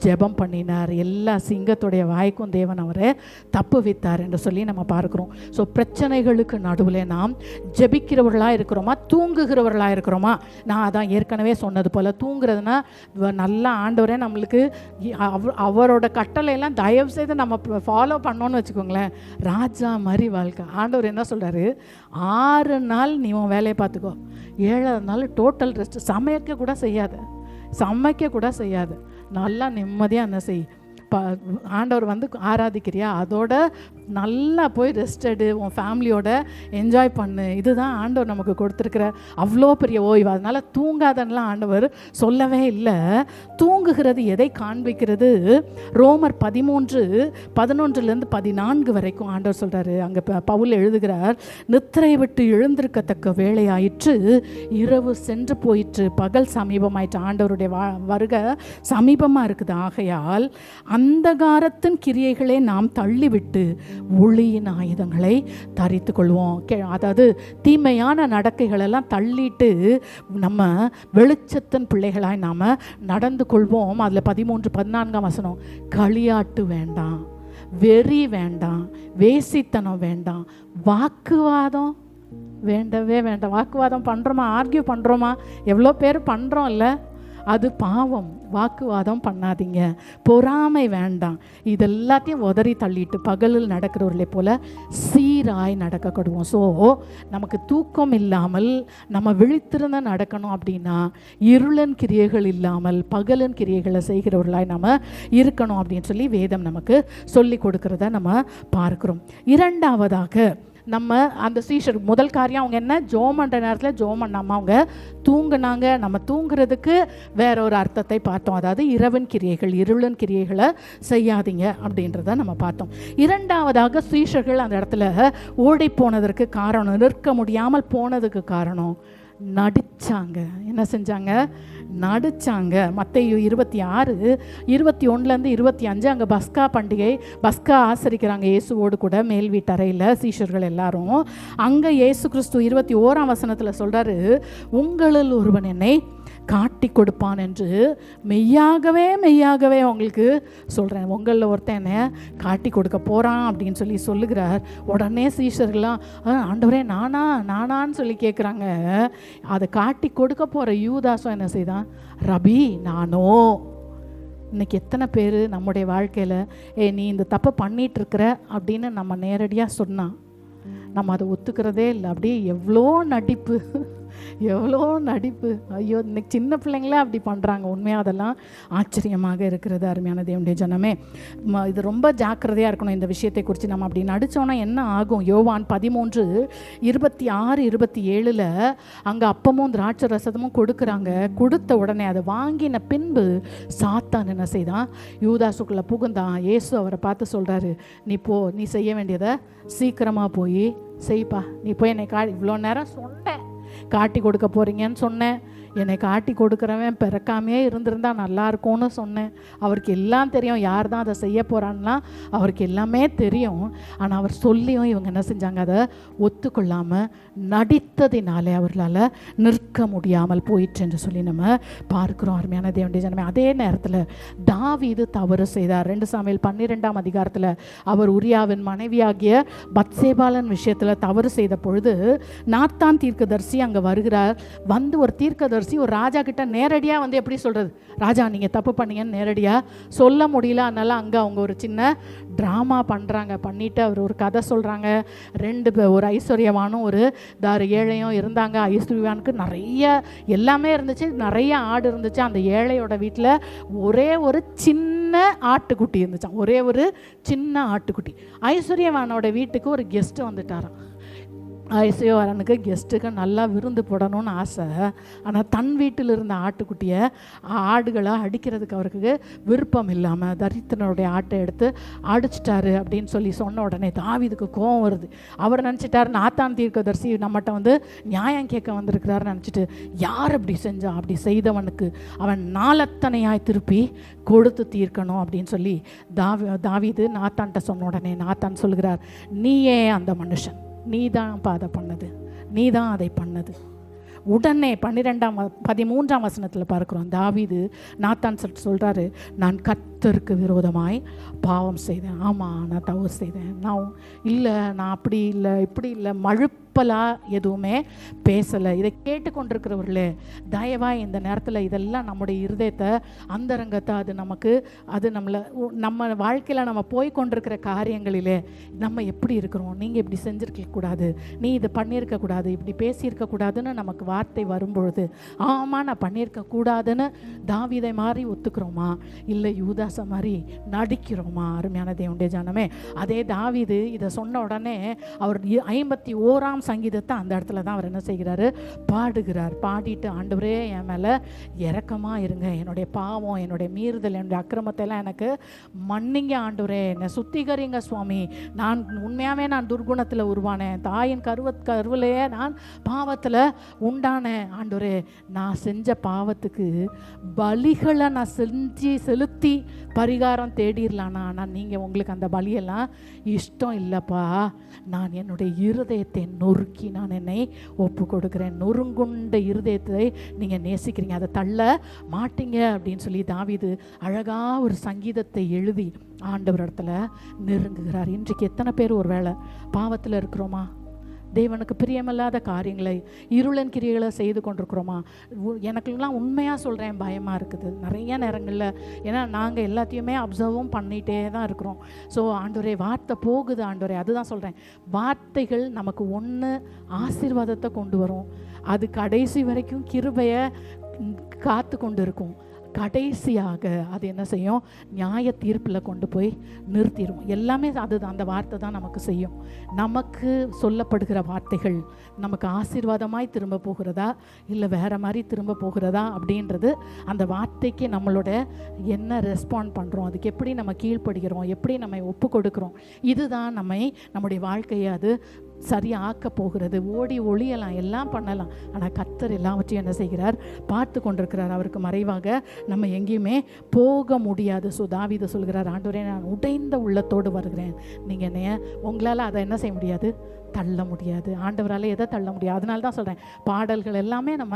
ஜெபம் பண்ணினார். எல்லா சிங்கத்துடைய வாய்க்கும் தேவன் அவரை தப்பு வைத்தார் என்று சொல்லி நம்ம பார்க்குறோம். ஸோ பிரச்சனைகளுக்கு நடுவில் நாம் ஜெபிக்கிறவர்களாக இருக்கிறோமா, தூங்குகிறவர்களாக இருக்கிறோமா? நான் அதான் ஏற்கனவே சொன்னது போல், தூங்குறதுனா நல்லா ஆண்டவரே நம்மளுக்கு அவரோட கட்டளையெல்லாம் தயவு செய்து நம்ம ஃபாலோ பண்ணோன்னு வச்சுக்கோங்களேன், ராஜா மாதிரி வாழ்க்கை. ஆண்டவர் என்ன சொல்கிறாரு, 6 நாள் நீ உன் வேலையை பார்த்துக்கோ, 7ஆவது நாள் டோட்டல் ரெஸ்ட். சமைக்க கூட செய்யாது, நல்லா நிம்மதியாக என்ன செய். ஆண்டவர் வந்து ஆராதிக்கிறியா, அதோட நல்லா போய் ரெஸ்ட் எடு, உன் ஃபேமிலியோட என்ஜாய் பண்ணு. இதுதான் ஆண்டவர் நமக்கு கொடுத்துருக்கிற அவ்வளோ பெரிய ஓய்வு. அதனால் தூங்காதன்னெலாம் ஆண்டவர் சொல்லவே இல்லை. தூங்குகிறது எதை காண்பிக்கிறது? ரோமர் 13:11-14 வரைக்கும் ஆண்டவர் சொல்கிறாரு. அங்கே பவுல் எழுதுகிறார், நித்திரை விட்டு எழுந்திருக்கத்தக்க வேளையாயிற்று, இரவு சென்று போயிற்று, பகல் சமீபமாயிற்று. ஆண்டவருடைய வருகை சமீபமாக இருக்குது. ஆகையால் அந்தகாரத்தின் கிரியைகளை நாம் தள்ளிவிட்டு ஒளியின் ஆயுதங்களை தரித்து கொள்வோம். அதாவது தீமையான நடக்கைகளெல்லாம் தள்ளிட்டு நம்ம வெளிச்சத்தின் பிள்ளைகளாய் நாம் நடந்து கொள்வோம். அதில் 13-14 களியாட்டு வேண்டாம், வெறி வேண்டாம், வேசித்தனம் வேண்டாம், வாக்குவாதம் வேண்டவே வேண்டாம். வாக்குவாதம் பண்ணுறோமா, ஆர்கியூ பண்ணுறோமா, எவ்வளோ பேர் பண்ணுறோம் இல்லை, அது பாவம். வாக்குவாதம் பண்ணாதீங்க, பொறாமை வேண்டாம். இதெல்லாத்தையும் உதறி தள்ளிட்டு பகலில் நடக்கிறவர்களை போல சீராய் நடக்கப்படுவோம். ஸோ நமக்கு தூக்கம் இல்லாமல் நம்ம விழித்திருந்த நடக்கணும் அப்படின்னா, இருளன் கிரியைகள் இல்லாமல் பகலின் கிரியைகளை செய்கிறவர்களாய் நம்ம இருக்கணும் அப்படின்னு சொல்லி வேதம் நமக்கு சொல்லி கொடுக்கிறத நம்ம பார்க்கிறோம். இரண்டாவதாக நம்ம அந்த சீஷர் முதல் காரியம் அவங்க என்ன, ஜோம் பண்ணுற நேரத்தில் ஜோம் பண்ணாமல் அவங்க தூங்குனாங்க. நம்ம தூங்குறதுக்கு வேற ஒரு அர்த்தத்தை பார்த்தோம், அதாவது இரவின் கிரியைகள், இருளின் கிரியைகளை செய்யாதீங்க அப்படின்றத நம்ம பார்த்தோம். இரண்டாவதாக சீஷர்கள் அந்த இடத்துல ஓடி போனதற்கு காரணம், நிற்க முடியாமல் போனதுக்கு காரணம், நடிச்சாங்க. என்ன செஞ்சாங்க, நடிச்சாங்க. மத்தேயு 26:21-25 அங்கே பஸ்கா பண்டிகை, பஸ்கா ஆசரிக்கிறாங்க இயேசுவோடு கூட மேல் வீட்டறையில் சீஷர்கள் எல்லாரும். அங்கே இயேசு கிறிஸ்து 21ஆம் வசனத்தில் சொல்கிறாரு, உங்களில் ஒருவன் என்னை காட்டி கொடுப்பான் என்று மெய்யாகவே மெய்யாகவே உங்களுக்கு சொல்கிறேன். உங்களில் ஒருத்தன் என்னை காட்டி கொடுக்க போகிறான் அப்படின்னு சொல்லி சொல்லுகிறார். உடனே சீஷர்கள்லாம் ஆண்டவரே நானான்னு சொல்லி கேட்குறாங்க. அதை காட்டி கொடுக்க போகிற யூதாசும் என்ன செய்தான், ரபி நானோ. இன்றைக்கி எத்தனை பேர் நம்முடைய வாழ்க்கையில் நீ இந்த தப்பை பண்ணிகிட்ருக்கிற அப்படின்னு நம்ம நேரடியாக சொன்னால் நம்ம அதை ஒத்துக்கிறதே இல்லை. அப்படியே எவ்வளோ நடிப்பு. ஐயோ, இன்னைக்கு சின்ன பிள்ளைங்களே அப்படி பண்ணுறாங்க. உண்மையாக அதெல்லாம் ஆச்சரியமாக இருக்கிறது. அருமையான தேவனுடைய ஜனமே, இது ரொம்ப ஜாக்கிரதையாக இருக்கணும் இந்த விஷயத்தை குறித்து. நம்ம அப்படி நடித்தோன்னா என்ன ஆகும்? யோவான் 13:26-27 அங்கே அப்பமும் திராட்சை ரசமும் கொடுக்குறாங்க. கொடுத்த உடனே அதை வாங்கின பின்பு சாத்தான் என்ன செய்தான், யூதாசுக்குள்ளே புகுந்தான். இயேசு அவரை பார்த்து சொல்கிறாரு, நீ செய்ய வேண்டியதை சீக்கிரமாக போய் செய்ப்பா. நீ போய் என்னை இவ்வளோ நேரம் சொன்னேன், காட்டி கொடுக்க போகிறீங்கன்னு சொன்னேன், என்னை காட்டி கொடுக்குறவன் பிறக்காமே இருந்திருந்தா நல்லா இருக்கும்னு சொன்னேன். அவருக்கு எல்லாம் தெரியும், யார் தான் அதை செய்ய போகிறான்லாம் அவருக்கு எல்லாமே தெரியும். ஆனால் அவர் சொல்லியும் இவங்க என்ன செஞ்சாங்க, அதை ஒத்துக்கொள்ளாமல் நடித்ததினாலே அவர்களால் நிற்க முடியாமல் போயிற்று என்று சொல்லி நம்ம பார்க்குறோம். அருமையான தேவனுடைய ஜனமே, அதே நேரத்தில் தாவீது தவறு செய்தார். 2 சாமுவேல் 12ஆம் அதிகாரத்தில் அவர் உரியாவின் மனைவியாகிய பத்சேபாலன் விஷயத்தில் தவறு செய்த பொழுது நாத்தான் தீர்க்கதரிசி அங்கே வருகிறார். வந்து ஒரு தீர்க்கதரிசி ஒரு ராஜா கிட்ட நேரடியாக வந்து எப்படி சொல்கிறது, ராஜா நீங்கள் தப்பு பண்ணீங்கன்னு நேரடியாக சொல்ல முடியல. அதனால் அங்கே அவங்க ஒரு சின்ன ட்ராமா பண்ணுறாங்க. பண்ணிவிட்டு அவர் ஒரு கதை சொல்கிறாங்க. 2 ஒரு ஐஸ்வர்யவானும் ஒரு ஏழையும் இருந்தாங்க. ஐஸ்வர்யவானுக்கு நிறைய எல்லாமே இருந்துச்சு, நிறைய ஆடு இருந்துச்சு. அந்த ஏழையோட வீட்டில் ஒரே ஒரு சின்ன ஆட்டுக்குட்டி இருந்துச்சான், ஒரே ஒரு சின்ன ஆட்டுக்குட்டி. ஐஸ்வர்யவானோட வீட்டுக்கு ஒரு கெஸ்ட்டு வந்துட்டாராம். ஐஸ்வர்யவானுக்கு கெஸ்ட்டுக்கு நல்லா விருந்து போடணும்னு ஆசை. ஆனால் தன் வீட்டில் இருந்த ஆட்டுக்குட்டியை ஆடுகளை அடிக்கிறதுக்கு அவருக்கு விருப்பம் இல்லாமல் தரித்திரனுடைய ஆட்டை எடுத்து அடிச்சிட்டாரு அப்படின்னு சொல்லி சொன்ன உடனே தாவீதுக்கு கோபம் வருது. அவர் நினச்சிட்டார் நாத்தான் தீர்க்கதரிசி நம்மகிட்ட வந்து நியாயம் கேட்க வந்திருக்கிறாருன்னு நினச்சிட்டு, யார் அப்படி செஞ்சான், அப்படி செய்தவனுக்கு அவன் நாளத்தனையாய் திருப்பி கொடுத்து தீர்க்கணும் அப்படின்னு சொல்லி தாவீது நாத்தான்கிட்ட சொன்ன உடனே நாத்தான் சொல்கிறார், நீயே அந்த மனுஷன், நீ தான் அதை பண்ணது, நீ தான் அதை பண்ணது. உடனே 13ஆம் வசனத்தில் பார்க்குறோம், தாவீது நாத்தான் சொல்கிறாரு, நான் கர்த்தருக்கு விரோதமாய் பாவம் செய்தேன். ஆமாம், நான் தவறு செய்தேன். நான் இல்லை, நான் அப்படி இல்லை, இப்படி இல்லை, மழுப்பலாக எதுவுமே பேசலை. இதை கேட்டுக்கொண்டிருக்கிறவர்களே, தயவாக இந்த நேரத்தில் இதெல்லாம் நம்முடைய இருதயத்தை அந்தரங்கத்தை அது நம்ம வாழ்க்கையில் நம்ம போய் கொண்டிருக்கிற காரியங்களிலே நம்ம எப்படி இருக்கிறோம், நீங்கள் இப்படி செஞ்சுருக்கக்கூடாது, நீ இதை பண்ணியிருக்கக்கூடாது, இப்படி பேசியிருக்கக்கூடாதுன்னு நமக்கு வார்த்தை வரும்பொழுது ஆமாம் நான் பண்ணியிருக்கக்கூடாதுன்னு தாவீதை மாதிரி ஒத்துக்கிறோமா, இல்லை யூதாச மாதிரி நடிக்கிறோமா? அருமையான தேவனுடைய ஜனமே, அதே தாவீது இதை சொன்ன உடனே அவர் 51ஆம் சங்கீதத்தை அந்த இடத்துல தான் அவர் என்ன செய்கிறாரு, பாடுகிறார். பாடிட்டு, ஆண்டவரே என் மேலே இரக்கமாக இருங்க, என்னுடைய பாவம், என்னுடைய மீறுதல், என்னுடைய அக்கிரமத்தை எல்லாம் எனக்கு மன்னிங்க ஆண்டவரே, என்னை சுத்திகரிங்க சுவாமி, நான் உண்மையாகவே நான் துர்குணத்தில் உருவானேன், தாயின் கருவிலேயே நான் பாவத்தில் உண்டானேன் ஆண்டவரே, நான் செஞ்ச பாவத்துக்கு பலிகளை நான் செலுத்தி பரிகாரம் தேடிடலானா, ஆனால் நீங்கள் உங்களுக்கு அந்த பலியெல்லாம் இஷ்டம் இல்லைப்பா, நான் என்னுடைய இருதயத்தை நொறுக்கி நான் என்னை ஒப்பு கொடுக்குறேன், நொறுங்குண்ட இருதயத்தை நீங்கள் நேசிக்கிறீங்க, அதை தள்ள மாட்டீங்க அப்படின்னு சொல்லி தாவீது அழகாக ஒரு சங்கீதத்தை எழுதி ஆண்டவர் இடத்துல நெருங்குகிறார். இன்றைக்கு எத்தனை பேர் ஒரு வேளை பாவத்தில் இருக்கிறோமா, தேவனுக்கு பிரியமில்லாத காரியங்களை இருளன் கிரியைகளை செய்து கொண்டிருக்கிறோமா? எனக்குலாம் உண்மையாக சொல்கிறேன், பயமாக இருக்குது நிறைய நேரங்களில். ஏன்னா நாங்கள் எல்லாத்தையுமே அப்சர்வும் பண்ணிகிட்டே தான் இருக்கிறோம். ஸோ ஆண்டவரே வார்த்தை போகுது ஆண்டவரே, அதுதான் சொல்கிறேன், வார்த்தைகள் நமக்கு ஆசீர்வாதத்தை கொண்டு வரும், அது கடைசி வரைக்கும் கிருபையை காத்து கொண்டு இருக்கும், கடைசியாக அது என்ன செய்யும், நியாய தீர்ப்பில் கொண்டு போய் நிறுத்திடும். எல்லாமே அதுதான், அந்த வார்த்தை தான் நமக்கு செய்யும். நமக்கு சொல்லப்படுகிற வார்த்தைகள் நமக்கு ஆசீர்வாதமாய் திரும்ப போகிறதா இல்லை வேறு மாதிரி திரும்ப போகிறதா அப்படின்றது அந்த வார்த்தைக்கு நம்மளோட என்ன ரெஸ்பாண்ட் பண்ணுறோம், அதுக்கு எப்படி நம்ம கீழ்ப்படுகிறோம், எப்படி நம்ம ஒப்பு கொடுக்குறோம், இதுதான் நம்முடைய வாழ்க்கையை அது சரியாக்க போகிறது. ஓடி ஒளியலாம், எல்லாம் பண்ணலாம், ஆனால் கர்த்தர் எல்லாவற்றையும் என்ன செய்கிறார், பார்த்து கொண்டிருக்கிறார். அவருக்கு மறைவாக நம்ம எங்கேயுமே போக முடியாது. ஸோ தாவீது சொல்கிறார், ஆண்டவரே நான் உடைந்த உள்ளத்தோடு வருகிறேன், நீங்கள் என்னைய உங்களால் அதை என்ன செய்ய முடியாது, தள்ள முடியாது. ஆண்டவரால் எதை தள்ள முடியாது. அதனால தான் சொல்கிறேன், பாடல்கள் எல்லாமே நம்ம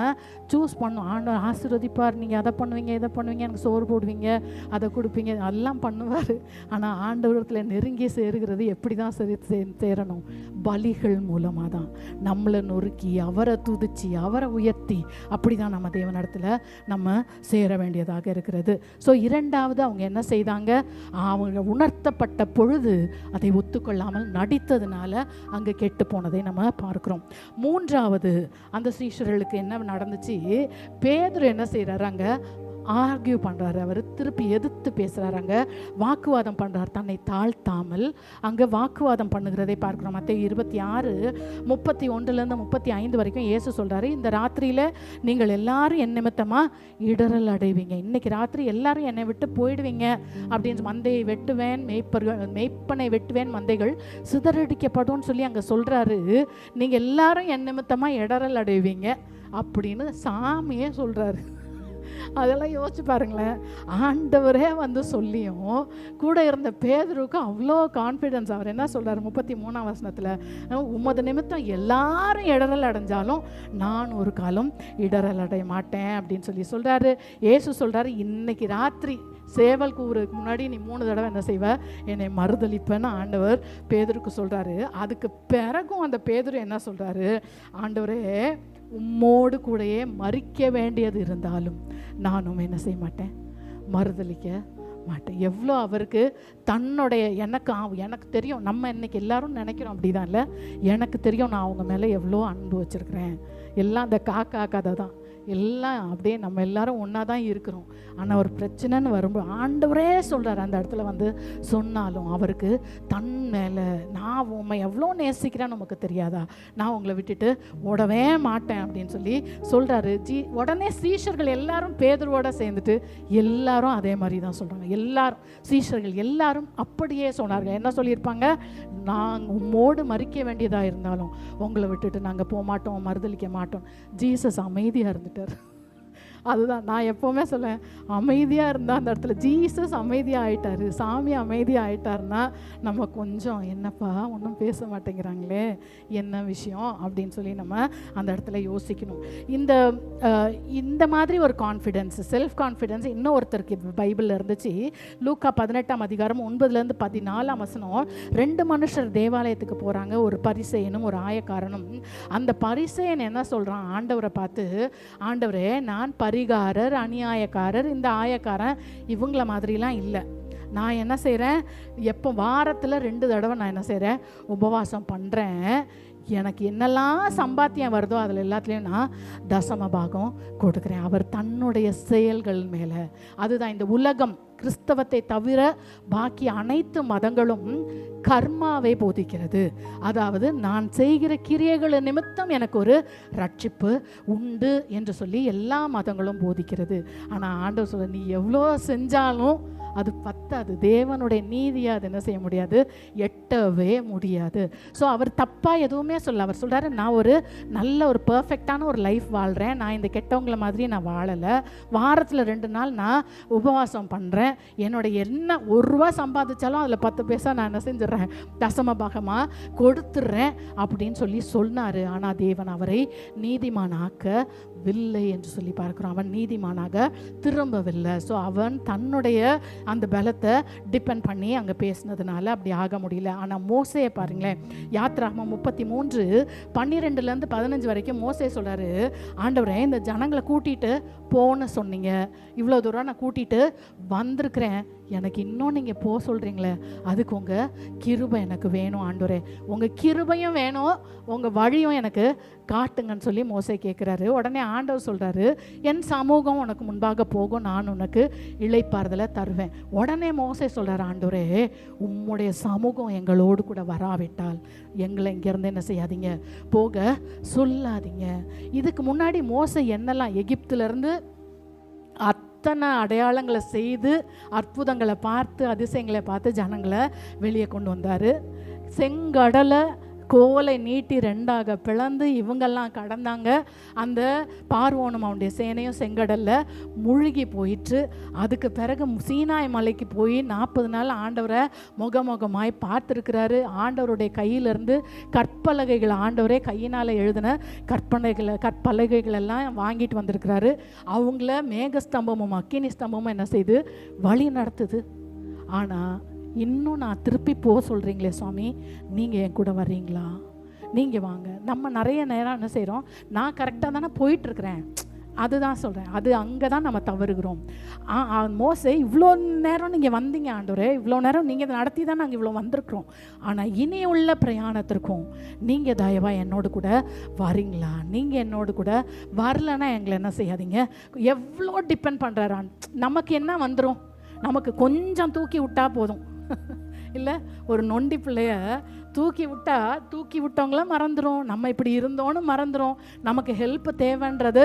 சூஸ் பண்ணோம். ஆண்டவர் ஆசீர்வதிப்பார், நீங்கள் அதை பண்ணுவீங்க, இதை பண்ணுவீங்க, எனக்கு சோறு போடுவீங்க, அதை கொடுப்பீங்க, எல்லாம் பண்ணுவார். ஆனால் ஆண்டவரத்தில் நெருங்கி சேருகிறது எப்படி தான் சேரணும், பலிகள் மூலமாக தான். நம்மளை நொறுக்கி அவரை துதிச்சு அவரை உயர்த்தி அப்படி தான் நம்ம தேவனிடத்தில் நம்ம சேர வேண்டியதாக இருக்கிறது. ஸோ இரண்டாவது அவங்க என்ன செய்தாங்க, அவங்க உணர்த்தப்பட்ட பொழுது அதை ஒத்துக்கொள்ளாமல் நடித்ததுனால அங்கே கெட்டு போனதை நம்ம பார்க்கிறோம். மூன்றாவது அந்த சீஷர்களுக்கு என்ன நடந்துச்சு, பேதுரு என்ன செய்கிறாரு, அங்கே ஆர்கியூ பண்ணுறாரு, அவர் திருப்பி எதிர்த்து பேசுகிறாரு, அங்கே வாக்குவாதம் பண்ணுறார், தன்னை தாழ்த்தாமல் அங்கே வாக்குவாதம் பண்ணுகிறதை பார்க்குறோம். மத்தேயு 26:31-35 வரைக்கும் இயேசு சொல்கிறாரு, இந்த ராத்திரியில் நீங்கள் எல்லாரும் என் நிமித்தமாக இடரல் அடைவீங்க, இன்னைக்கு ராத்திரி எல்லாரும் என்னை விட்டு போயிடுவீங்க அப்படின்னு, மந்தையை வெட்டுவேன், மெய்ப்பனை வெட்டுவேன், மந்தைகள் சிதறடிக்கப்படும் சொல்லி அங்கே சொல்கிறாரு. நீங்கள் எல்லாரும் என் நிமித்தமாக இடரல் அடைவீங்க அப்படின்னு சாமியே சொல்கிறாரு. அதெல்லாம் யோசிச்சு பாருங்களேன். ஆண்டவரே வந்து சொல்லியும் கூட இருந்த பேதுருக்கு அவ்வளோ கான்ஃபிடென்ஸ். அவர் என்ன சொல்கிறார் 33ஆம் வசனத்தில், உமது நிமித்தம் எல்லாரும் இடரல் அடைஞ்சாலும் நான் ஒரு காலம் இடரல் அடைய மாட்டேன் அப்படின்னு சொல்லி சொல்கிறாரு. ஏசு சொல்கிறாரு, இன்னைக்கு ராத்திரி சேவல் கூவுறதுக்கு முன்னாடி நீ 3 தடவை என்ன செய்வ, என்னை மறுதளிப்பேன்னு ஆண்டவர் பேதுருக்கு சொல்கிறாரு. அதுக்கு பிறகும் அந்த பேதுரு என்ன சொல்கிறாரு, ஆண்டவரே உம்மோடு கூடயே மறிக்க வேண்டியது இருந்தாலும் நானும் என்ன செய்ய மாட்டேன், மறுதளிக்க மாட்டேன். எவ்வளோ அவருக்கு தன்னுடைய எனக்கு தெரியும். நம்ம இன்னைக்கு எல்லாரும் நினைக்கிறோம் அப்படிதான் இல்லை, எனக்கு தெரியும் நான் அவங்க மேலே எவ்வளோ அன்பு வச்சுருக்கிறேன். எல்லாம் அந்த காக்கா கதை தான். எல்லாம் அப்படியே நம்ம எல்லாரும் ஒன்றா தான் இருக்கிறோம். ஆனால் ஒரு பிரச்சனைன்னு வரும்போது ஆண்டவரே சொல்கிறார் அந்த இடத்துல வந்து சொன்னாலும் அவருக்கு தன் மேலே நான் உண்மை எவ்வளோ நேசிக்கிறேன்னு நமக்கு தெரியாதா, நான் உங்களை விட்டுட்டு ஓடவே மாட்டேன் அப்படின்னு சொல்லி சொல்கிறாரு. உடனே சீஷர்கள் எல்லாரும் பேதுருவோட சேர்ந்துட்டு எல்லாரும் அதே மாதிரி தான் சொல்கிறாங்க. எல்லாரும் சீஷர்கள் எல்லாரும் அப்படியே சொன்னார்கள். என்ன சொல்லியிருப்பாங்க, நாங்கள் உம்மோடு மறிக்க வேண்டியதாக இருந்தாலும் உங்களை விட்டுட்டு நாங்கள் போக மாட்டோம், மறுதளிக்க மாட்டோம். ஜீசஸ் அமைதியாக இருந்துட்டார். அதுதான் நான் எப்போவுமே சொல்லுவேன், அமைதியாக இருந்தால் அந்த இடத்துல ஜீசஸ் அமைதியாக ஆயிட்டாரு, சாமி அமைதியாக ஆயிட்டாருன்னா நம்ம கொஞ்சம் என்னப்பா ஒன்றும் பேச மாட்டேங்கிறாங்களே என்ன விஷயம் அப்படின்னு சொல்லி நம்ம அந்த இடத்துல யோசிக்கணும். இந்த மாதிரி ஒரு கான்ஃபிடென்ஸ், செல்ஃப் கான்ஃபிடென்ஸ் இன்னும் ஒருத்தருக்கு பைபிளில் இருந்துச்சு. லூக்கா 18ஆம் அதிகாரம் 9லேருந்து 14ஆம் வசனம். 2 மனுஷர் தேவாலயத்துக்கு போகிறாங்க, ஒரு பரிசேயனும் ஒரு ஆயக்காரனும். அந்த பரிசேயன் என்ன சொல்கிறான் ஆண்டவரை பார்த்து, ஆண்டவரே நான் பரிகாரர் அநியாயக்காரர், இந்த ஆயக்காரன் இவங்கள மாதிரிலாம் இல்லை. நான் என்ன செய்கிறேன், எப்போ வாரத்தில் 2 தடவை நான் என்ன செய்கிறேன், உபவாசம் பண்ணுறேன். எனக்கு என்னெல்லாம் சம்பாத்தியம் வருதோ அதில் எல்லாத்துலேயும் நான் தசம பாகம் கொடுக்குறேன். அவர் தன்னுடைய செயல்கள் மேலே, அதுதான் இந்த உலகம் கிறிஸ்தவத்தை தவிர பாக்கி அனைத்து மதங்களும் கர்மாவை போதிக்கிறது. அதாவது நான் செய்கிற கிரியைகள் நிமித்தம் எனக்கு ஒரு ரட்சிப்பு உண்டு என்று சொல்லி எல்லா மதங்களும் போதிக்கிறது. ஆனால் ஆண்டவர் சொல்ல, நீ எவ்வளோ செஞ்சாலும் அது பத்தாது. தேவனுடைய நீதியை அது என்ன செய்ய முடியாது, எட்டவே முடியாது. ஸோ அவர் தப்பாக எதுவுமே சொல்ல. அவர் சொல்கிறாரு, நான் ஒரு நல்ல ஒரு பர்ஃபெக்டான ஒரு லைஃப் வாழ்கிறேன், நான் இந்த கெட்டவங்களை மாதிரி நான் வாழலை, வாரத்தில் 2 நாள் நான் உபவாசம் பண்ணுறேன், என்னோட என்ன 1 ரூபா சம்பாதிச்சாலும் அதில் 10 பைசா நான் என்ன செஞ்சிடறேன், தசம பாகமாக கொடுத்துட்றேன் அப்படின்னு சொல்லி சொன்னார். ஆனால் தேவன் அவரை நீதிமானாக்கவில்லை என்று சொல்லி பார்க்குறோம். அவன் நீதிமானாக திரும்பவில்லை. ஸோ அவன் தன்னுடைய அந்த பலத்தை டிபெண்ட் பண்ணி அங்கே பேசினதுனால அப்படி ஆக முடியல. ஆனால் மோசேயை பாருங்களேன், யாத்ராகமம் 33:12-15 வரைக்கும் மோசே சொல்கிறாரு, ஆண்டவரே இந்த ஜனங்களை கூட்டிகிட்டு போன்னு சொன்னீங்க, இவ்வளோ தூரம் நான் கூட்டிகிட்டு வந்திருக்கிறேன், எனக்கு இன்னும் நீங்கள் போக சொல்கிறீங்களே, அதுக்கு உங்கள் கிருபை எனக்கு வேணும் ஆண்டவரே, உங்கள் கிருபையும் வேணும், உங்கள் வழியும் எனக்கு காட்டுங்கன்னு சொல்லி மோசே கேட்குறாரு. உடனே ஆண்டவர் சொல்கிறாரு, என் சமூகம் உனக்கு முன்பாக போகும், நான் உனக்கு இளைப்பாறுதலை தருவேன். உடனே மோசே சொல்கிறார், ஆண்டவரே உம்முடைய சமூகம் எங்களோடு கூட வராவிட்டால் எங்களை இங்கேருந்து என்ன செய்யாதீங்க, போக சொல்லாதீங்க. இதுக்கு முன்னாடி மோசே என்னெல்லாம் எகிப்திலேருந்து அத்தனை அடையாளங்களை செய்து அற்புதங்களை பார்த்து அதிசயங்களை பார்த்து ஜனங்களை வெளியே கொண்டு வந்தார். செங்கடலை கோலை நீட்டி 2ஆக பிளந்து இவங்கெல்லாம் கடந்தாங்க. அந்த பார்வோனும் அவனுடைய சேனையும் செங்கடலில் முழுகி போயிட்டு, அதுக்கு பிறகு சீனாய் மலைக்கு போய் 40 நாள் ஆண்டவரை முகமுகமாய் பார்த்துருக்கிறாரு. ஆண்டவருடைய கையிலிருந்து கற்பலகைகள், ஆண்டவரே கையினால் எழுதின கற்பலகைகளெல்லாம் வாங்கிட்டு வந்திருக்கிறாரு. அவங்கள மேகஸ்தம்பமும் அக்கினி ஸ்தம்பமும் என்ன செய்து வழி நடத்துது. ஆனால் இன்னும் நான் திருப்பி போக சொல்கிறீங்களே சுவாமி, நீங்கள் என் கூட வர்றீங்களா, நீங்கள் வாங்க. நம்ம நிறைய நேரம் என்ன செய்கிறோம், நான் கரெக்டாக தானே போயிட்டுருக்கிறேன், அதுதான் சொல்கிறேன், அது அங்கே தான் நம்ம தவறுகிறோம். மோசே இவ்வளோ நேரம் நீங்கள் வந்தீங்க ஆண்டவரே, இவ்வளோ நேரம் நீங்கள் நடத்தி தான் நாங்கள் இவ்வளோ வந்திருக்கிறோம், ஆனால் இனி உள்ள பிரயாணத்திற்கும் நீங்கள் தயவாக என்னோடு கூட வரீங்களா, நீங்கள் என்னோடு கூட வரலன்னா எங்களை என்ன செய்யாதீங்க. எவ்வளோ டிபெண்ட் பண்ணுறாரு. நமக்கு என்ன வந்துடும், நமக்கு கொஞ்சம் தூக்கி விட்டால் போதும் இல்லை, ஒரு நொண்டி பிள்ளைய தூக்கி விட்டவங்கள மறந்துடும், நம்ம இப்படி இருந்தோன்னு மறந்துடும், நமக்கு ஹெல்ப் தேவைன்றது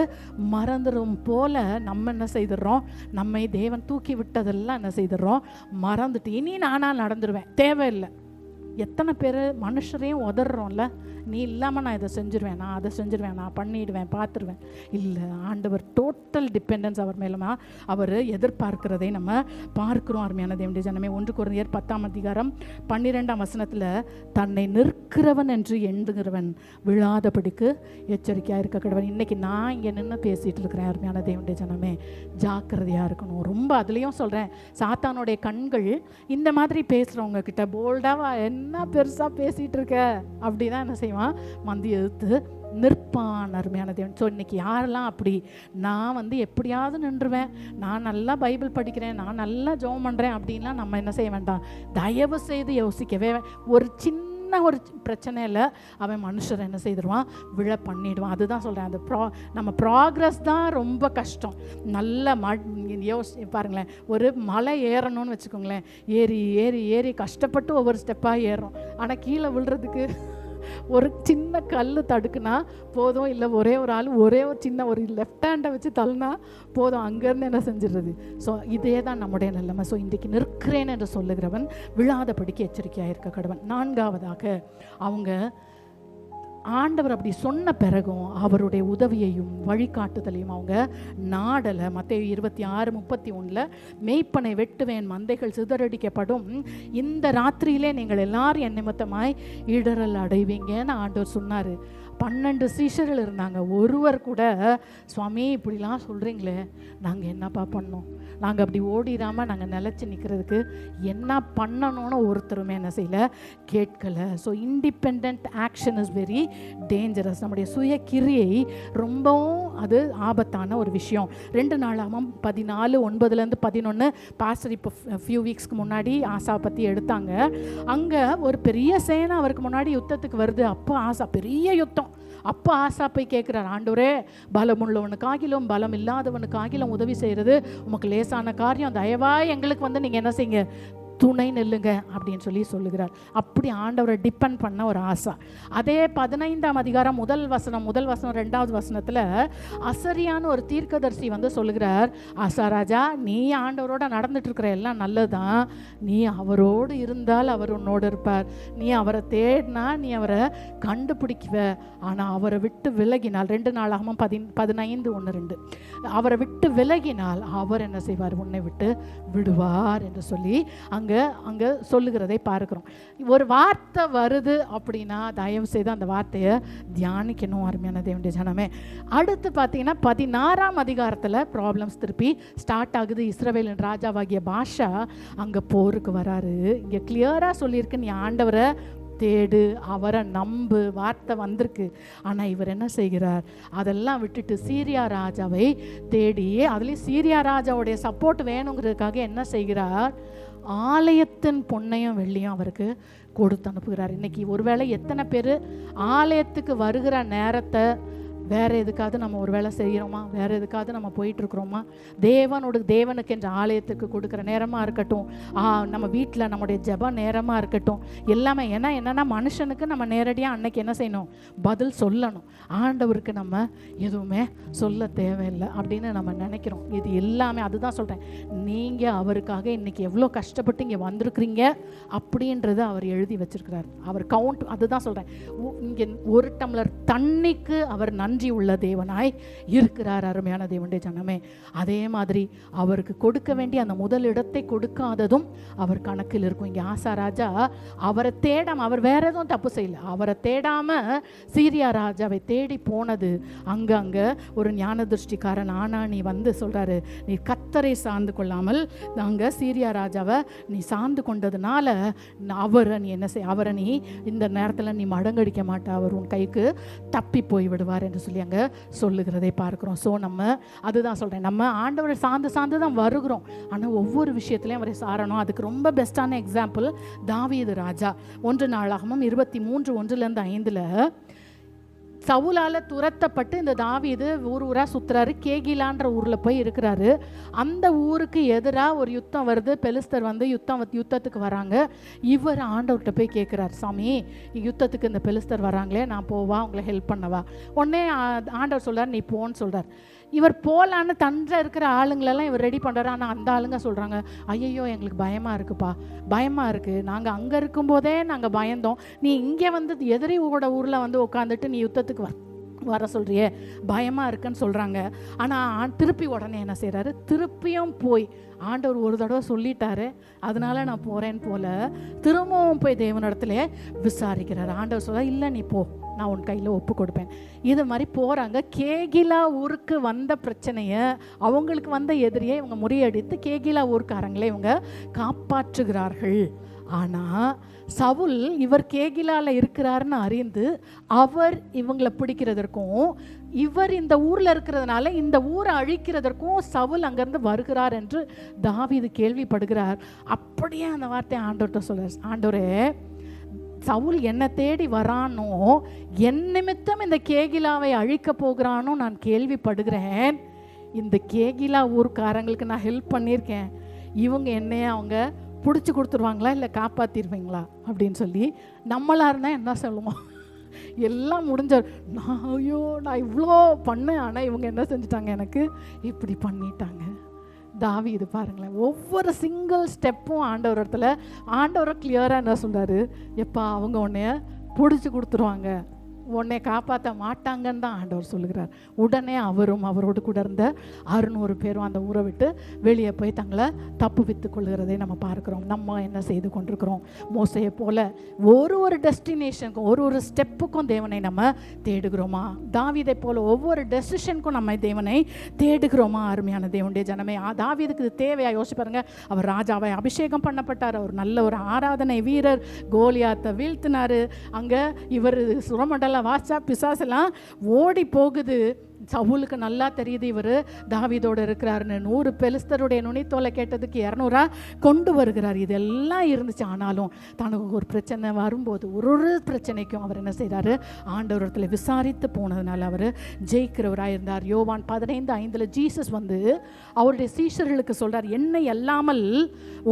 மறந்துடும் போல் நம்ம என்ன செய்துடுறோம், நம்மை தேவன் தூக்கி விட்டதெல்லாம் என்ன செய்துடுறோம், மறந்துட்டு இனி நானாக நடந்துடுவேன், தேவையில்லை. எத்தனை பேர் மனுஷரையும் உதறோம்ல, நீ இல்லாமல் நான் இதை செஞ்சுருவேன், நான் அதை செஞ்சுருவேன், நான் பண்ணிடுவேன், பார்த்துருவேன். இல்லை, ஆண்டவர் டோட்டல் டிபெண்டன்ஸ் அவர் மேலமா அவர் எதிர்பார்க்கிறதை நம்ம பார்க்கிறோம். அருமையான தேவனுடைய ஜனமே, 1 கொரிந்தியர் 10:12 தன்னை நிற்கிறவன் என்று எண்ணுகிறவன் விழாதபடிக்கு எச்சரிக்கையாக இருக்க கடவன். இன்னைக்கு நான் இங்கே நின்று பேசிகிட்டு இருக்கிறேன். அருமையான தேவனுடைய ஜனமே, ஜாக்கிரதையாக இருக்கணும். ரொம்ப அதுலேயும் சொல்கிறேன், சாத்தானுடைய கண்கள் இந்த மாதிரி பேசுகிறவங்க கிட்ட போல்டாவா என்ன பெருசாக பேசிகிட்டு இருக்க அப்படி தான் என்ன செய்வான், மந்தி எதிர்த்து நிற்பான். அருமையான தேவன். ஸோ இன்றைக்கி யாரெல்லாம் அப்படி நான் எப்படியாவது நின்றுவேன், நான் நல்லா பைபிள் படிக்கிறேன், நான் நல்லா ஜெபம் பண்ணுறேன் அப்படின்லாம் நம்ம என்ன செய்ய வேண்டாம், தயவு செய்து யோசிக்கவே. ஒரு சின்ன ஒரு பிரச்சனையில் அவன் மனுஷரை என்ன செய்திருவான், விழ பண்ணிடுவான். அதுதான் சொல்கிறேன், அந்த நம்ம ப்ராக்ரஸ் தான் ரொம்ப கஷ்டம். நல்ல பாருங்களேன், ஒரு மலை ஏறணும்னு வச்சுக்கோங்களேன், ஏறி ஏறி ஏறி கஷ்டப்பட்டு ஒவ்வொரு ஸ்டெப்பாக ஏறுறோம். ஆனால் கீழே விழுறதுக்கு ஒரு சின்ன கல் தடுக்குனா போதும், இல்லை ஒரே ஒரு ஆள் ஒரே ஒரு சின்ன ஒரு லெஃப்ட் ஹேண்டை வச்சு தள்ளினா போதும், அங்கேருந்து என்ன செஞ்சிடுறது. ஸோ இதே தான் நம்முடைய நிலைமை. ஸோ இன்றைக்கு நிற்கிறேன் என்று சொல்லுகிறவன் விழாதபடிக்கு எச்சரிக்கையாக இருக்க கடவன். 4வதாக அவங்க ஆண்டவர் அப்படி சொன்ன பிறகும் அவருடைய உதவியையும் வழிகாட்டுதலையும் அவங்க நாடலை. மத்தேயு 26:31 மேய்ப்பனை வெட்டுவேன், மந்தைகள் சிதறடிக்கப்படும், இந்த ராத்திரியிலே நீங்கள் எல்லாரும் என் நிமித்தமாய் இடரல் அடைவீங்கன்னு ஆண்டவர் சொன்னார். 12 சீஷர்கள் இருந்தாங்க. ஒருவர் கூட சுவாமி இப்படிலாம் சொல்கிறீங்களே, நாங்கள் என்னப்பா பண்ணோம், நாங்கள் அப்படி ஓடிடாமல் நாங்கள் நிலச்சி நிற்கிறதுக்கு என்ன பண்ணணும்னு ஒருத்தருமே என்ன செய்யலை, கேட்கலை. So independent action is very dangerous. நம்முடைய சுய கிரியை ரொம்பவும் அது ஆபத்தான ஒரு விஷயம். 2 நாளாகவும் 14:9-11 பாஸ்டர் இப்போ ஃபியூ வீக்ஸ்க்கு முன்னாடி ஆசா பற்றி எடுத்தாங்க. அங்கே ஒரு பெரிய சேனை அவருக்கு முன்னாடி யுத்தத்துக்கு வருது. அப்போ ஆசா பெரிய யுத்தம். அப்போ ஆசா போய் கேட்குறார், ஆண்டவரே பலமுள்ளவனுக்காகிலும் பலம் இல்லாதவனுக்காகிலும் உதவி செய்கிறது உமக்கு லேசான காரியம், தயவாய் எங்களுக்கு நீங்கள் என்ன செய்யுங்க, துணை நெல்லுங்க அப்படின்னு சொல்லுகிறார். அப்படி ஆண்டவரை டிபெண்ட் பண்ண ஒரு ஆசா. அதே 15ஆம் அதிகாரம் முதல் வசனம் 2வது வசனத்தில் அசரியான ஒரு தீர்க்கதரிசி சொல்லுகிறார், ஆசா ராஜா, நீ ஆண்டவரோட நடந்துட்டு இருக்கிற எல்லாம் நல்லதுதான், நீ அவரோடு இருந்தால் அவர் உன்னோடு இருப்பார், நீ அவரை தேடினா நீ அவரை கண்டுபிடிக்குவ, ஆனால் அவரை விட்டு விலகினால் 2 நாளாகவும் 15:1-2 அவரை விட்டு விலகினால் அவர் என்ன செய்வார், உன்னை விட்டு விடுவார் என்று சொல்லி அங்கே சொல்லுகிறதை பார்க்கிறோம். ஒரு வார்த்தை வருது அப்படின்னா தயவு செய்து அந்த வார்த்தையை தியானிக்கணும். அருமையான தேவனுடைய ஜனமே, அடுத்து பார்த்தீங்கன்னா 16ஆம் அதிகாரத்தில் ப்ராப்ளம்ஸ் திருப்பி ஸ்டார்ட் ஆகுது. இஸ்ரவேலின் ராஜாவாகிய பாஷா அங்கே போருக்கு வராரு. இங்கே கிளியராக சொல்லியிருக்கு, நீ ஆண்டவரை தேடு, அவரை நம்பு, வார்த்தை வந்திருக்கு. ஆனால் இவர் என்ன செய்கிறார், அதெல்லாம் விட்டுட்டு சீரியா ராஜாவை தேடி, அதுலேயும் சீரியா ராஜாவுடைய சப்போர்ட் வேணுங்கிறதுக்காக என்ன செய்கிறார், ஆலயத்தின் பொன்னையும் வெள்ளியும் அவருக்கு கொடுத்து அனுப்புகிறார். இன்னைக்கு ஒருவேளை எத்தனை பேர் ஆலயத்துக்கு வருகிற நேரத்தை வேறு எதுக்காவது நம்ம ஒரு வேலை செய்கிறோமா, வேறு எதுக்காவது நம்ம போயிட்டுருக்குறோமா, தேவனுக்கு என்ற ஆலயத்துக்கு கொடுக்குற நேரமாக இருக்கட்டும், நம்ம வீட்டில் நம்முடைய ஜெப நேரமாக இருக்கட்டும், எல்லாமே. ஏன்னா என்னென்னா மனுஷனுக்கு நம்ம நேரடியாக அன்னைக்கு என்ன செய்யணும், பதில் சொல்லணும். ஆண்டவருக்கு நம்ம எதுவுமே சொல்ல தேவையில்லை அப்படின்னு நம்ம நினைக்கிறோம். இது எல்லாமே அதுதான் சொல்கிறேன், நீங்கள் அவருக்காக இன்றைக்கி எவ்வளோ கஷ்டப்பட்டு இங்கே வந்திருக்கிறீங்க அப்படின்றத அவர் எழுதி வச்சிருக்கிறார். அவர் கவுண்ட், அதுதான் சொல்கிறேன், இங்கே ஒரு டம்ளர் தண்ணிக்கு அவர் நன்றி உள்ள தேவனாய் இருக்கிறார். அருமையான தேவனுடைய ஜனமே, அதே மாதிரி அவருக்கு கொடுக்க வேண்டிய அந்த முதல் இடத்தை கொடுக்காததும் அவர் கணக்கில் இருக்கும். இங்கே ஆசா ராஜா அவரை தேடாம, அவர் வேற எதுவும் தப்பு செய்யல, அவரை தேடாம சீரியா ராஜாவை தேடி போனது. அங்கே ஒரு ஞான திருஷ்டிக்காரன் ஆனானி சொல்றாரு, நீ கர்த்தரை சார்ந்து கொள்ளாமல் அங்கே சீரியா ராஜாவை நீ சார்ந்து கொண்டதுனால அவரை நீ என்ன செய், அவரை நீ இந்த நேரத்தில் நீ மடங்கடிக்க மாட்டா, அவர் உன் கைக்கு தப்பி போய் விடுவார் என்று சொல்லி அங்கே சொல்லுகிறதை பார்க்கிறோம். ஸோ நம்ம அதுதான் சொல்கிறேன், நம்ம ஆண்டவரை சார்ந்து தான் வருகிறோம், ஆனால் ஒவ்வொரு விஷயத்துலையும் அவரை சாரணும். அதுக்கு ரொம்ப பெஸ்ட்டான எக்ஸாம்பிள் தாவீது ராஜா. 1 நாளாகமம் 23:1-5 சவுலால் துரத்தப்பட்டு இந்த தாவீது ஊர் ஊராக சுற்றுறாரு. கேகிலான்ற ஊரில் போய் இருக்கிறாரு. அந்த ஊருக்கு எதிராக ஒரு யுத்தம் வருது. பெலிஸ்தர் வந்து யுத்தத்துக்கு வராங்க. இவர் ஆண்டவர்கிட்ட போய் கேட்குறாரு, சாமி யுத்தத்துக்கு இந்த பெலிஸ்தர் வராங்களே, நான் போவா, உங்களை ஹெல்ப் பண்ணவா? உடனே ஆண்டவர் சொல்கிறார், நீ போன்னு சொல்கிறார். இவர் போகலான்னு தன்னில் இருக்கிற ஆளுங்களெல்லாம் இவர் ரெடி பண்ணுறாரு. ஆனால் அந்த ஆளுங்க சொல்கிறாங்க, ஐயோ எங்களுக்கு பயமாக இருக்குப்பா, பயமாக இருக்குது, நாங்கள் அங்கே இருக்கும்போதே நாங்கள் பயந்தோம், நீ இங்கே வந்து எதிரி ஊரில் வந்து உட்காந்துட்டு நீ யுத்தத்துக்கு வர சொல்கிறியே, பயமாக இருக்குன்னு சொல்கிறாங்க. ஆனால் திருப்பி உடனே என்ன செய்கிறாரு, திருப்பியும் போய் ஆண்டவர் ஒரு தடவை சொல்லிட்டாரு, அதனால நான் போகிறேன்னு போல திரும்பவும் போய் தேவனிடத்துல விசாரிக்கிறார். ஆண்டவர் சொல்ல, இல்லை நீ போ, நான் உன் கையில் ஒப்பு கொடுப்பேன். இது மாதிரி போகிறாங்க. கேகிலா ஊருக்கு வந்த பிரச்சனையை, அவங்களுக்கு வந்த எதிரியை இவங்க முறியடித்து கேகிலா ஊருக்காரங்களே இவங்க காப்பாற்றுகிறார்கள். ஆனால் சவுல் இவர் கேகிலாவில் இருக்கிறாருன்னு அறிந்து அவர் இவங்களை பிடிக்கிறதற்கும், இவர் இந்த ஊரில் இருக்கிறதுனால இந்த ஊரை அழிக்கிறதற்கும் சவுல் அங்கேருந்து வருகிறார் என்று தாவீது கேள்விப்படுகிறார். அப்படியே அந்த வார்த்தையை ஆண்டவர்கிட்ட சொல்கிறார், ஆண்டவரே சவுல் என்னை தேடி வரானோ, என் நிமித்தம் இந்த கேகிலாவை அழிக்க போகிறானோ நான் கேள்விப்படுகிறேன். இந்த கேகிலா ஊருக்காரங்களுக்கு நான் ஹெல்ப் பண்ணியிருக்கேன், இவங்க என்னையே அவங்க பிடிச்சி கொடுத்துருவாங்களா இல்லை காப்பாற்றிடுவீங்களா அப்படின்னு சொல்லி நம்மளாக இருந்தால் என்ன சொல்லுவோம், எல்லாம் முடிஞ்ச நான் இவ்வளோ பண்ணேன், ஆனால் இவங்க என்ன செஞ்சுட்டாங்க, எனக்கு இப்படி பண்ணிட்டாங்க. தாவீது பாருங்களேன், ஒவ்வொரு சிங்கிள் ஸ்டெப்பும் ஆண்டவர் இடத்துல ஆண்டவரை கிளியராக என்ன சொல்கிறாரு, எப்பா அவங்க உன்னைய பிடிச்சி கொடுத்துருவாங்க, உன்னை காப்பாற்ற மாட்டாங்கன்னு தான் ஆண்டவர் சொல்லுகிறார். உடனே அவரும் அவரோடு கூட இருந்த 600 பேரும் அந்த ஊரை விட்டு வெளியே போய் தங்களை தப்புவித்து கொள்கிறதை நம்ம பார்க்குறோம். நம்ம என்ன செய்து கொண்டிருக்கிறோம், மோசையை போல ஒரு டெஸ்டினேஷனுக்கும் ஒரு ஸ்டெப்புக்கும் தேவனை நம்ம தேடுகிறோமா? தாவீதை போல ஒவ்வொரு டெசிஷனுக்கும் நம்ம தேவனை தேடுகிறோமா? அருமையான தேவனுடைய ஜனமே, தாவீதுக்கு இது தேவையா? யோசிச்சு பாருங்க. அவர் ராஜாவை அபிஷேகம் பண்ணப்பட்டார், அவர் நல்ல ஒரு ஆராதனை வீரர், கோலியாத்தை வீழ்த்தினார். அங்கே இவர் சுரமண்டல வாசா பிசாசெல்லாம் ஓடி போகுது. சவுலுக்கு நல்லா தெரியுது இவர் தாவீதோடு இருக்கிறாருன்னு. 100 பெலிஸ்தருடைய நுனித்தோலை கேட்டதுக்கு 200 கொண்டு வருகிறார். இதெல்லாம் இருந்துச்சு. ஆனாலும் தனக்கு ஒரு பிரச்சனை வரும்போது ஒரு பிரச்சனைக்கும் அவர் என்ன செய்கிறாரு, ஆண்டவரத்தில் விசாரித்து போனதுனால அவர் ஜெயிக்கிறவராக இருந்தார். யோவான் 15:5 ஜீசஸ் வந்து அவருடைய சீஷர்களுக்கு சொல்கிறார், என்னை அல்லாமல்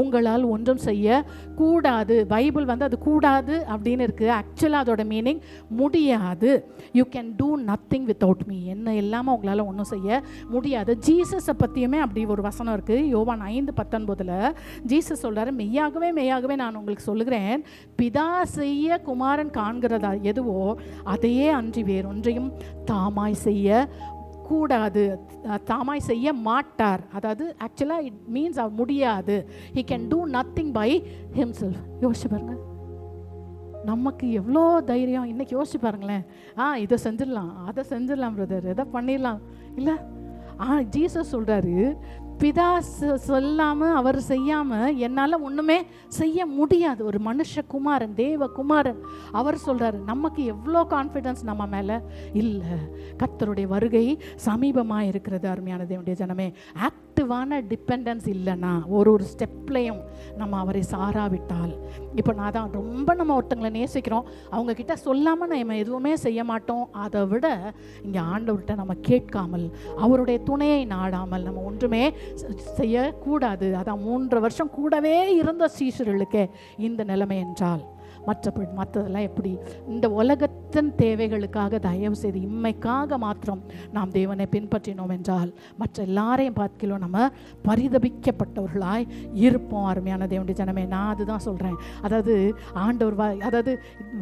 உங்களால் ஒன்றும் செய்ய கூடாது. பைபிள் வந்து அது கூடாது அப்படின்னு இருக்குது. ஆக்சுவலாக அதோட மீனிங் முடியாது. You can do nothing without me. என்ன இல்லாமல் உங்களால் ஒன்றும் செய்ய முடியாது. ஜீசஸை பற்றியுமே அப்படி ஒரு வசனம் இருக்குது. யோவான் 5:19 ஜீசஸ் சொல்கிறாரு, மெய்யாகவே நான் உங்களுக்கு சொல்லுகிறேன், பிதா செய்ய குமாரன் காண்கிறதா எதுவோ அதையே அன்றி வேறொன்றையும் தாமாய் செய்ய கூடாது, தாமாய் செய்ய மாட்டார். அதாவது ஆக்சுவலாக இட் மீன்ஸ் அவர் முடியாது. He can do nothing by himself. யோசிச்சு பாருங்க, நமக்கு எவ்வளோ தைரியம். இன்றைக்கி யோசிச்சு பாருங்களேன், இதை செஞ்சிடலாம், அதை செஞ்சிடலாம் பிரதர், எதை பண்ணிடலாம் இல்லை. ஜீசஸ் சொல்கிறாரு, பிதா சொல்லாமல் அவர் செய்யாமல் என்னால் ஒன்றுமே செய்ய முடியாது. ஒரு மனுஷகுமாரன், தேவகுமாரன் அவர் சொல்கிறாரு. நமக்கு எவ்வளோ கான்ஃபிடன்ஸ் நம்ம மேலே இல்லை. கர்த்தருடைய வருகை சமீபமாக இருக்கிறது. அருமையான தேவனுடைய ஜனமே, ஆக்டிவான டிபெண்டன்ஸ் இல்லைன்னா ஒரு ஸ்டெப்லையும் நம்ம அவரை சாராவிட்டால், இப்போ நான் தான் ரொம்ப நம்ம ஒருத்தங்களை நேசிக்கிறோம், அவங்கக்கிட்ட சொல்லாமல் நம்ம எதுவுமே செய்ய மாட்டோம். அதை விட இங்கே ஆண்டவர்கிட்ட நம்ம கேட்காமல் அவருடைய துணையை நாடாமல் நம்ம ஒன்றுமே செய்யக்கூடாது. அதான் 3 வருஷம் கூடவே இருந்த சீஷர்களுக்கே இந்த நிலைமை என்றால் மற்றதெல்லாம் எப்படி? இந்த உலகத்தின் தேவைகளுக்காக தயவு செய்து இம்மைக்காக மாத்திரம் நாம் தேவனை பின்பற்றினோம் என்றால் மற்ற எல்லாரையும் பார்க்கலாம் நம்ம பரிதபிக்கப்பட்டவர்களாய் இருப்போம். அருமையான தேவனுடைய ஜனமே, நான் அதுதான் சொல்கிறேன். அதாவது ஆண்டவர் அதாவது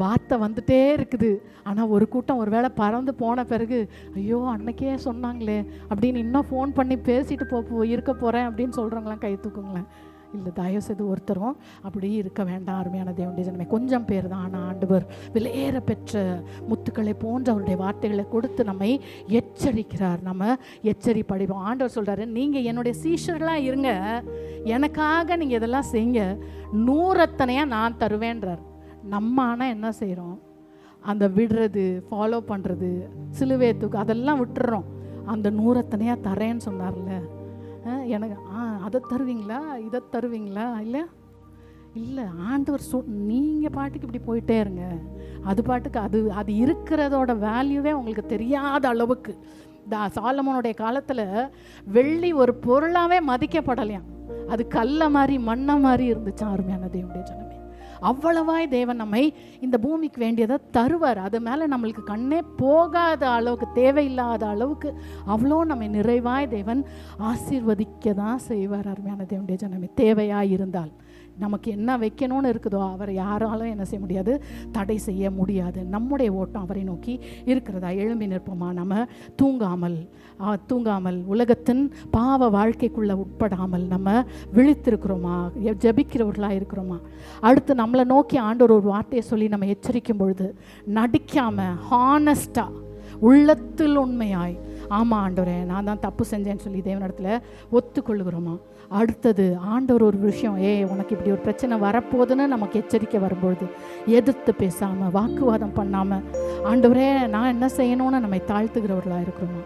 வார்த்தை வந்துட்டே இருக்குது. ஆனால் ஒரு கூட்டம் ஒரு வேளை பறந்து போன பிறகு, ஐயோ அன்னைக்கே சொன்னாங்களே அப்படின்னு இன்னும் ஃபோன் பண்ணி பேசிட்டு இருக்க போகிறேன் அப்படின்னு சொல்கிறவங்களாம் கை தூக்குங்களேன். இல்லை, தயவு செய்து ஒருத்தரும் அப்படி இருக்க வேண்டாம். அருமையான தேவனுடைய ஜனமே, கொஞ்சம் பேர் தான். ஆனால் ஆண்டவர் விலையேற பெற்ற முத்துக்களை போன்ற அவருடைய வார்த்தைகளை கொடுத்து நம்மை எச்சரிக்கிறார். நம்ம எச்சரிப்படைவோம். ஆண்டவர் சொல்கிறாரு, நீங்கள் என்னுடைய சீஷர்களாக இருங்க, எனக்காக நீங்கள் இதெல்லாம் செய்யுங்க, 100 நான் தருவேன்றார். நம்ம ஆனால் என்ன செய்கிறோம், அந்த விடுறது, ஃபாலோ பண்ணுறது, சிலுவைத்துக்கு அதெல்லாம் விட்டுறோம். அந்த 100 தரேன்னு சொன்னார்ல, எனக்கு அதை தருவீங்களா, இதை தருவீங்களா, இல்லை இல்லை, ஆண்டவர் நீங்கள் பாட்டுக்கு இப்படி போயிட்டே இருங்க, அது பாட்டுக்கு அது இருக்கிறதோட வேல்யூவே உங்களுக்கு தெரியாத அளவுக்கு. சாலமோனுடைய காலத்தில் வெள்ளி ஒரு பொருளாகவே மதிக்கப்படலையாம். அது கல்லை மாதிரி மண்ணை மாதிரி இருந்துச்சு. அருமையான தேவனுடைய ஜனமே, அவ்வளவாய் தேவன் நம்மை இந்த பூமிக்கு வேண்டியதை தருவார். அது மேலே நம்மளுக்கு கண்ணே போகாத அளவுக்கு, தேவையில்லாத அளவுக்கு அவ்வளோ நம்மை நிறைவாய் தேவன் ஆசீர்வதிக்க தான் செய்வார். அருமையான தேவனுடைய ஜனமே, தேவையாக இருந்தால் நமக்கு என்ன வைக்கணும்னு இருக்குதோ அவரை யாராலும் என்ன செய்ய முடியாது, தடை செய்ய முடியாது. நம்முடைய ஓட்டம் அவரை நோக்கி இருக்கிறதா. எழும்பி நிற்போமா? நம்ம தூங்காமல் உலகத்தின் பாவ வாழ்க்கைக்குள்ளே உட்படாமல் நம்ம விழித்திருக்கிறோமா? ஜபிக்கிறவர்களாக இருக்கிறோமா? அடுத்து நம்மளை நோக்கி ஆண்டவர் ஒரு வார்த்தையை சொல்லி நம்ம எச்சரிக்கும் பொழுது நடிக்காமல் ஹானஸ்டாக உள்ளத்தில் உண்மையாய், ஆமாம் ஆண்டவரே நான் தான் தப்பு செஞ்சேன்னு சொல்லி தேவனிடத்தில் ஒத்துக்கொள்ளுகிறோமா? அடுத்தது ஆண்டவர் ஒரு விஷயம், உனக்கு இப்படி ஒரு பிரச்சனை வரப்போகுதுன்னு நமக்கு எச்சரிக்கை வரும்பொழுது எதிர்த்து பேசாமல், வாக்குவாதம் பண்ணாமல், ஆண்டவரே நான் என்ன செய்யணும்னு நம்மை தாழ்த்துகிறவர்களாக இருக்கிறோமா?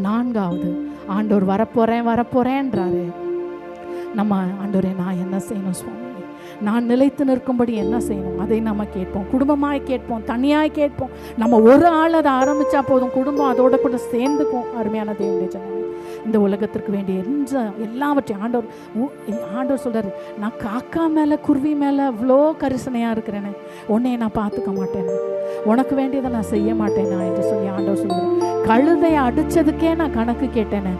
நான்காவது, ஆண்டவர் வரப்போகிறேன்றாரு. நம்ம ஆண்டவரே நான் என்ன செய்யணும் சுவாமி, நான் நிலைத்து நிற்கும்படி என்ன செய்யணும், அதை நம்ம கேட்போம். குடும்பமாய் கேட்போம், தனியாய் கேட்போம். நம்ம ஒரு ஆள் அதை ஆரம்பித்தா போதும், குடும்பம் அதோட கூட சேர்ந்துக்கும். அருமையான தேவனுடைய ஜனமே, இந்த உலகத்திற்கு வேண்டிய எல்லாவற்றையும் ஆண்டவர் சொல்கிறார், நான் காக்கா மேலே குருவி மேலே அவ்வளோ கரிசனையாக இருக்கிறேன்னு, உன்னையை நான் பார்த்துக்க மாட்டேன்னு, உனக்கு வேண்டியதை நான் செய்ய மாட்டேனா என்று சொல்லி ஆண்டவர் சொல்கிறார். கழுதையை அடித்ததுக்கே நான் கணக்கு கேட்டேன்னு,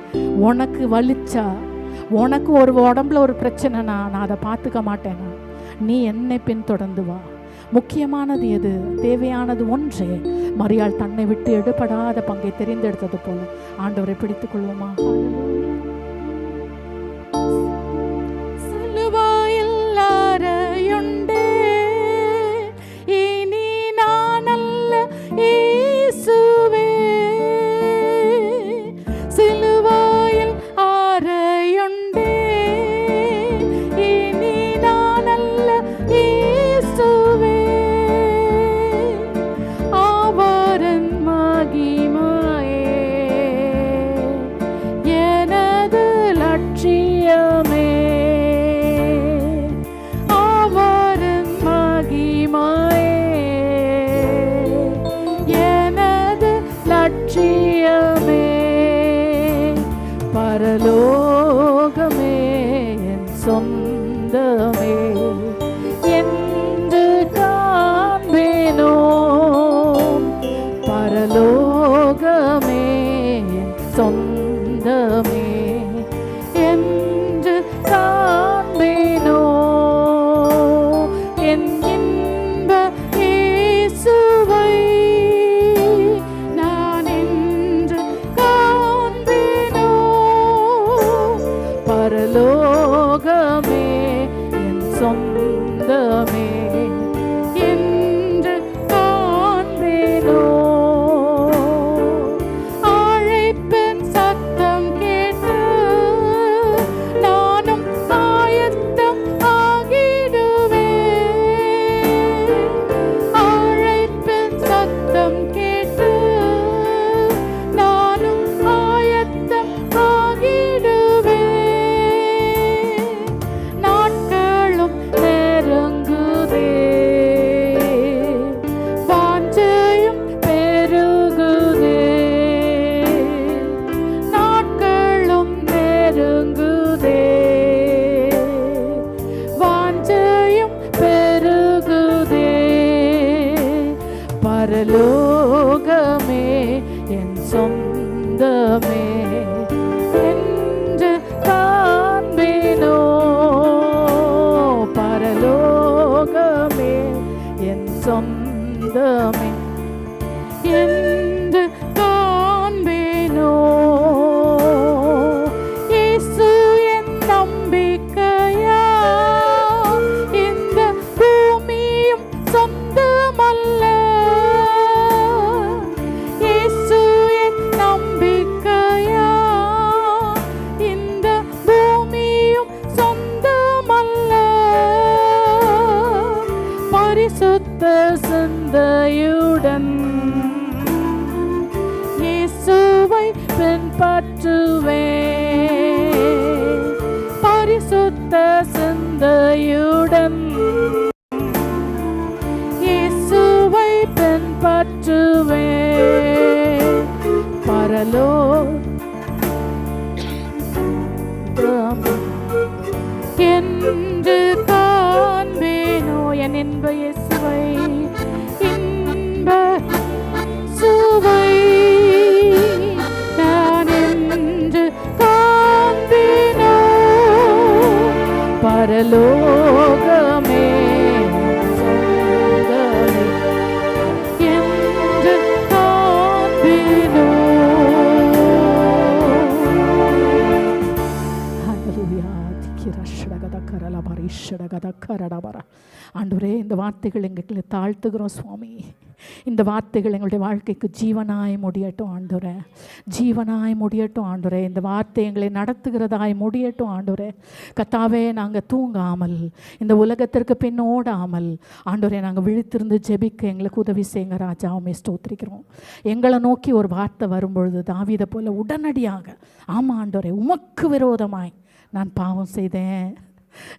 உனக்கு வலிச்சா, உனக்கு ஒரு உடம்புல ஒரு பிரச்சனைனா நான் அதை பார்த்துக்க மாட்டேனா, நீ என்னை பின்தொடர்ந்து வா. முக்கியமானது எது, தேவையானது ஒன்றே. மரியாள் தன்னை விட்டு எடுபடாத பங்கை தெரிந்தெடுத்தது போல ஆண்டவரை பிடித்துக் கொள்வோமா? பரலோகமே என் சொந்தமே என்று காண்பேனோ, பரலோகமே என் சொந்தமே என்று காண்பேனோ, என் இன்ப இயேசுவை நான் என்று காண்பேனோ, பரலோகமே என் சொந்தமே என்று காண்பேனோ. அழைப்பின் சத்தம் கேட்டு நானும் ஆயத்தம் ஆகிடுவேன், அழைப்பின் சத்தம் கேட்டு நானும் ஆயத்தம் ஆகிடுவேன். நாட்களும் நெருங்குதே, வாஞ்சையும் பெருகுதே, நாட்களும் நெருங்குதே, வாஞ்சையும் பெருகுதே, பரலோகமே என் சொந்தமே என்று காண்பேனோ, பரலோகமே என் சொந்தமே என்று காண்பேனோ. இயேசு என் நம்பிக்கையா, இந்த பூமியும் சொந்தமல்ல. இயேசு என் நம்பிக்கையா, இந்த பூமியும் சொந்தமல்ல. பரிசுத்த சிந்தையுடன் இயேசுவை பின்பற்றுவேன், பரிசுத்த சிந்தையுடன் இயேசுவே என்று காண்பேனோ என் இன்ப இயேசுவை, இன்ப சுவை நான் என்று காண்பேனோ, பரலோகமே சொந்தமே என்று காண்பேனோ. ஆண்டவரே, இந்த வார்த்தைகள் எங்களுக்கு தாழ்த்துகிறோம் சுவாமி. இந்த வார்த்தைகள் எங்களுடைய வாழ்க்கைக்கு ஜீவனாய் முடியட்டும் ஆண்டவரே, ஜீவனாய் முடியட்டும் ஆண்டவரே. இந்த வார்த்தை எங்களை நடத்துகிறதாய் முடியட்டும் ஆண்டவரே. கர்த்தாவே, நாங்கள் தூங்காமல் இந்த உலகத்திற்கு பின்னோடாமல் ஆண்டவரே நாங்கள் விழித்திருந்து ஜெபிக்க எங்களுக்கு உதவி செய்யுங்க ராஜா. உம்மை ஸ்தோத்திரிக்கிறோம். எங்களை நோக்கி ஒரு வார்த்தை வரும்பொழுது தாவீதை போல உடனடியாக, ஆமாம் ஆண்டவரே, உமக்கு விரோதமாய் நான் பாவம் செய்தேன்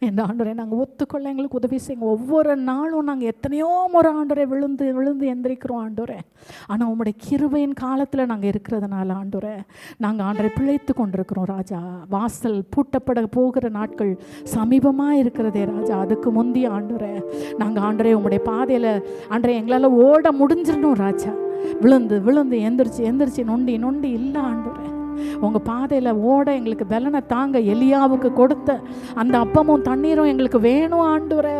என்ற ஆண்டவரே நாங்கள் ஒத்துக்கொள்ள எங்களுக்கு உதவி செய்யுங்க. ஒவ்வொரு நாளும் நாங்கள் எத்தனையோ முறை ஆண்டவரே விழுந்து விழுந்து எந்திரிக்கிறோம் ஆண்டவரே. ஆனால் உம்முடைய கிருபையின் காலத்தில் நாங்கள் இருக்கிறதுனால ஆண்டவரே நாங்கள் ஆண்டவரை பிழைத்து கொண்டிருக்கிறோம் ராஜா. வாசல் பூட்டப்பட போகிற நாட்கள் சமீபமாக இருக்கிறதே ராஜா. அதுக்கு முந்தைய ஆண்டவரே நாங்கள் ஆண்டவரே உம்முடைய பாதையில் ஆண்டவரே எங்களால் ஓட முடிஞ்சிடணும் ராஜா. விழுந்து விழுந்து எந்திரிச்சு நொண்டி நொண்டி இல்லை ஆண்டவரே. உங்கள் பாதையில் ஓட எங்களுக்கு பலனை தாங்க எலியாவுக்கு கொடுத்த அந்த அப்பமும் தண்ணீரும் எங்களுக்கு வேணும் ஆண்டவரே.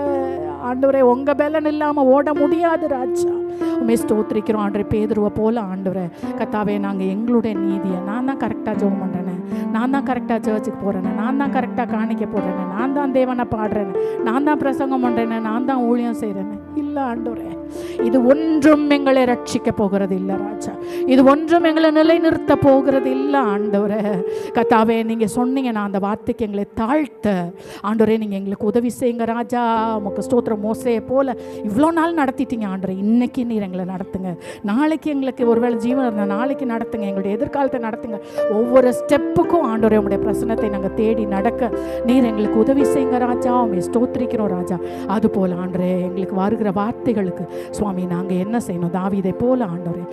ஆண்டவரே, உங்கள் பலன் இல்லாமல் ஓட முடியாது ராஜா. உண்மை ஸ்தோத்திரிக்கிறோம் ஆண்டவரே. பேதுருவை போல ஆண்டவரே கர்த்தாவே, நாங்கள் எங்களுடைய நீதியை, நான் தான் கரெக்டாக ஜெபம் பண்ணுறேனே, நான் தான் கரெக்டாக சர்ச்சுக்கு போகிறேனே, நான் தான் கரெக்டாக காணிக்க போடுறேனே, நான் தான் தேவனை பாடுறேனே, நான் தான் பிரசங்கம் பண்ணுறேனே, நான் தான் ஊழியம் செய்கிறேனே. இல்லை ஆண்டவரே, இது ஒன்றும் எங்களை ரட்சிக்க போகிறது இல்லை ராஜா. இது ஒன்றும் எங்களை நிலைநிறுத்த போகிறது இல்லை ஆண்டவரே. கர்த்தாவே, நீங்கள் சொன்னீங்க நான் அந்த வார்த்தைக்கு எங்களை தாழ்த்த ஆண்டவரே நீங்கள் எங்களுக்கு உதவி செய்யுங்க ராஜா. உமக்கு ஸ்தோத்திரம். மோசையை போல இவ்வளோ நாள் நடத்திட்டீங்க ஆண்டவரே. இன்னைக்கு நீர் எங்களை நடத்துங்க. நாளைக்கு எங்களுக்கு ஒருவேளை ஜீவன் இருந்தால் நாளைக்கு நடத்துங்க. எங்களுடைய எதிர்காலத்தை நடத்துங்க. ஒவ்வொரு ஸ்டெப்புக்கும் ஆண்டவரே உங்களுடைய பிரசன்னத்தை நாங்கள் தேடி நடக்க நீர் எங்களுக்கு உதவி செய்யுங்க ராஜா. உண்மை ஸ்தோத்திரிக்கிறோம் ராஜா. அதுபோல் ஆண்டவரே எங்களுக்கு வருகிற வார்த்தைகளுக்கு சுவாமி நாங்கள் என்ன செய்யணும்? தாவீதை போல ஆண்டவரே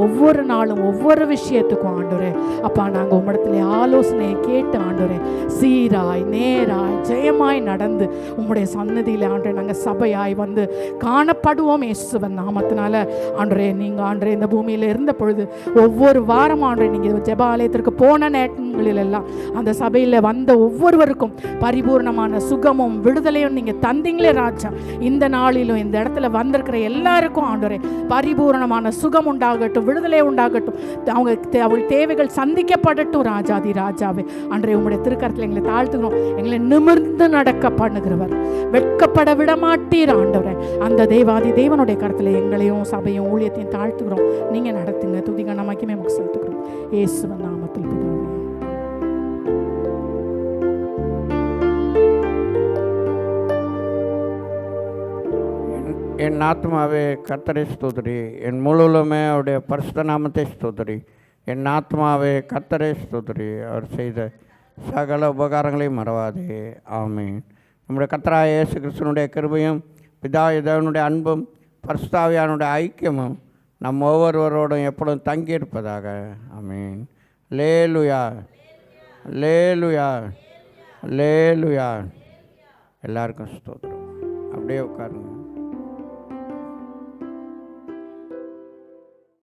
ஒவ்வொரு நாளும் ஒவ்வொரு விஷயத்துக்கும் ஆண்டவரே அப்பா நாங்கள் உம்மிடத்துல ஆலோசனையை கேட்டு ஆண்டவரே சீராய் நேராய் ஜெயமாய் நடந்து உம்முடைய சன்னதியில் ஆண்டவரே நாங்கள் சபையாய் வந்து காணப்படுவோம் இயேசுவின் நாமத்தினால. ஆண்டவரே நீங்கள் ஆண்டவரே இந்த பூமியில் இருந்த பொழுது ஒவ்வொரு வாரம் ஆண்டவரே நீங்கள் ஜெப ஆலயத்திற்கு போன நேரங்களில் எல்லாம் அந்த சபையில் வந்த ஒவ்வொருவருக்கும் பரிபூர்ணமான சுகமும் விடுதலையும் நீங்கள் தந்தீங்களே ராஜா. இந்த நாளிலும் இந்த இடத்துல வந்திருக்கிற எல்லாருக்கும் ஆண்டவரே பரிபூர்ணமான சுகம் உண்டாகட்டும், விடுதலை உண்டாகட்டும், அவங்க தேவைகள் சந்திக்கப்படட்டும் ராஜாதி ராஜாவே. ஆண்டவரே உம்முடைய திருக்கரத்தில் எங்களை தாழ்த்துகிறோம். எங்களை நிமிர்ந்து நடக்க பண்ணுகிறவர், வெட்கப்பட விடமாட்டீர் ஆண்டவரே. அந்த தேவாதி தேவனுடைய கரத்தில் எங்களையும் சபையும் ஊழியத்தையும் தாழ்த்துகிறோம். நீங்க நடத்துங்க. துதிக நமக்குமே நமக்கு செலுத்துகிறோம் இயேசுவின் நாமத்தில் பிதாவே. என் ஆத்மாவே கர்த்தரை ஸ்தோத்திரி, என் முழுவலுமே அவருடைய பரிசுத்த நாமத்தை ஸ்தோத்திரி. என் ஆத்மாவே கர்த்தரை ஸ்தோத்திரி, அவர் செய்த சகல உபகாரங்களையும் மறவாதே. ஆமீன். நம்முடைய கர்த்தராகிய இயேசு கிறிஸ்துவினுடைய கிருபையும் பிதாவாகிய தேவனுடைய அன்பும் பரிசுத்த ஆவியானுடைய ஐக்கியமும் நம் ஒவ்வொருவரோடும் எப்பொழுதும் தங்கியிருப்பதாக. ஆமீன். அல்லேலூயா, அல்லேலூயா, அல்லேலூயா. எல்லாருக்கும் ஸ்தோத்திரம். அப்படியே உட்காருங்க.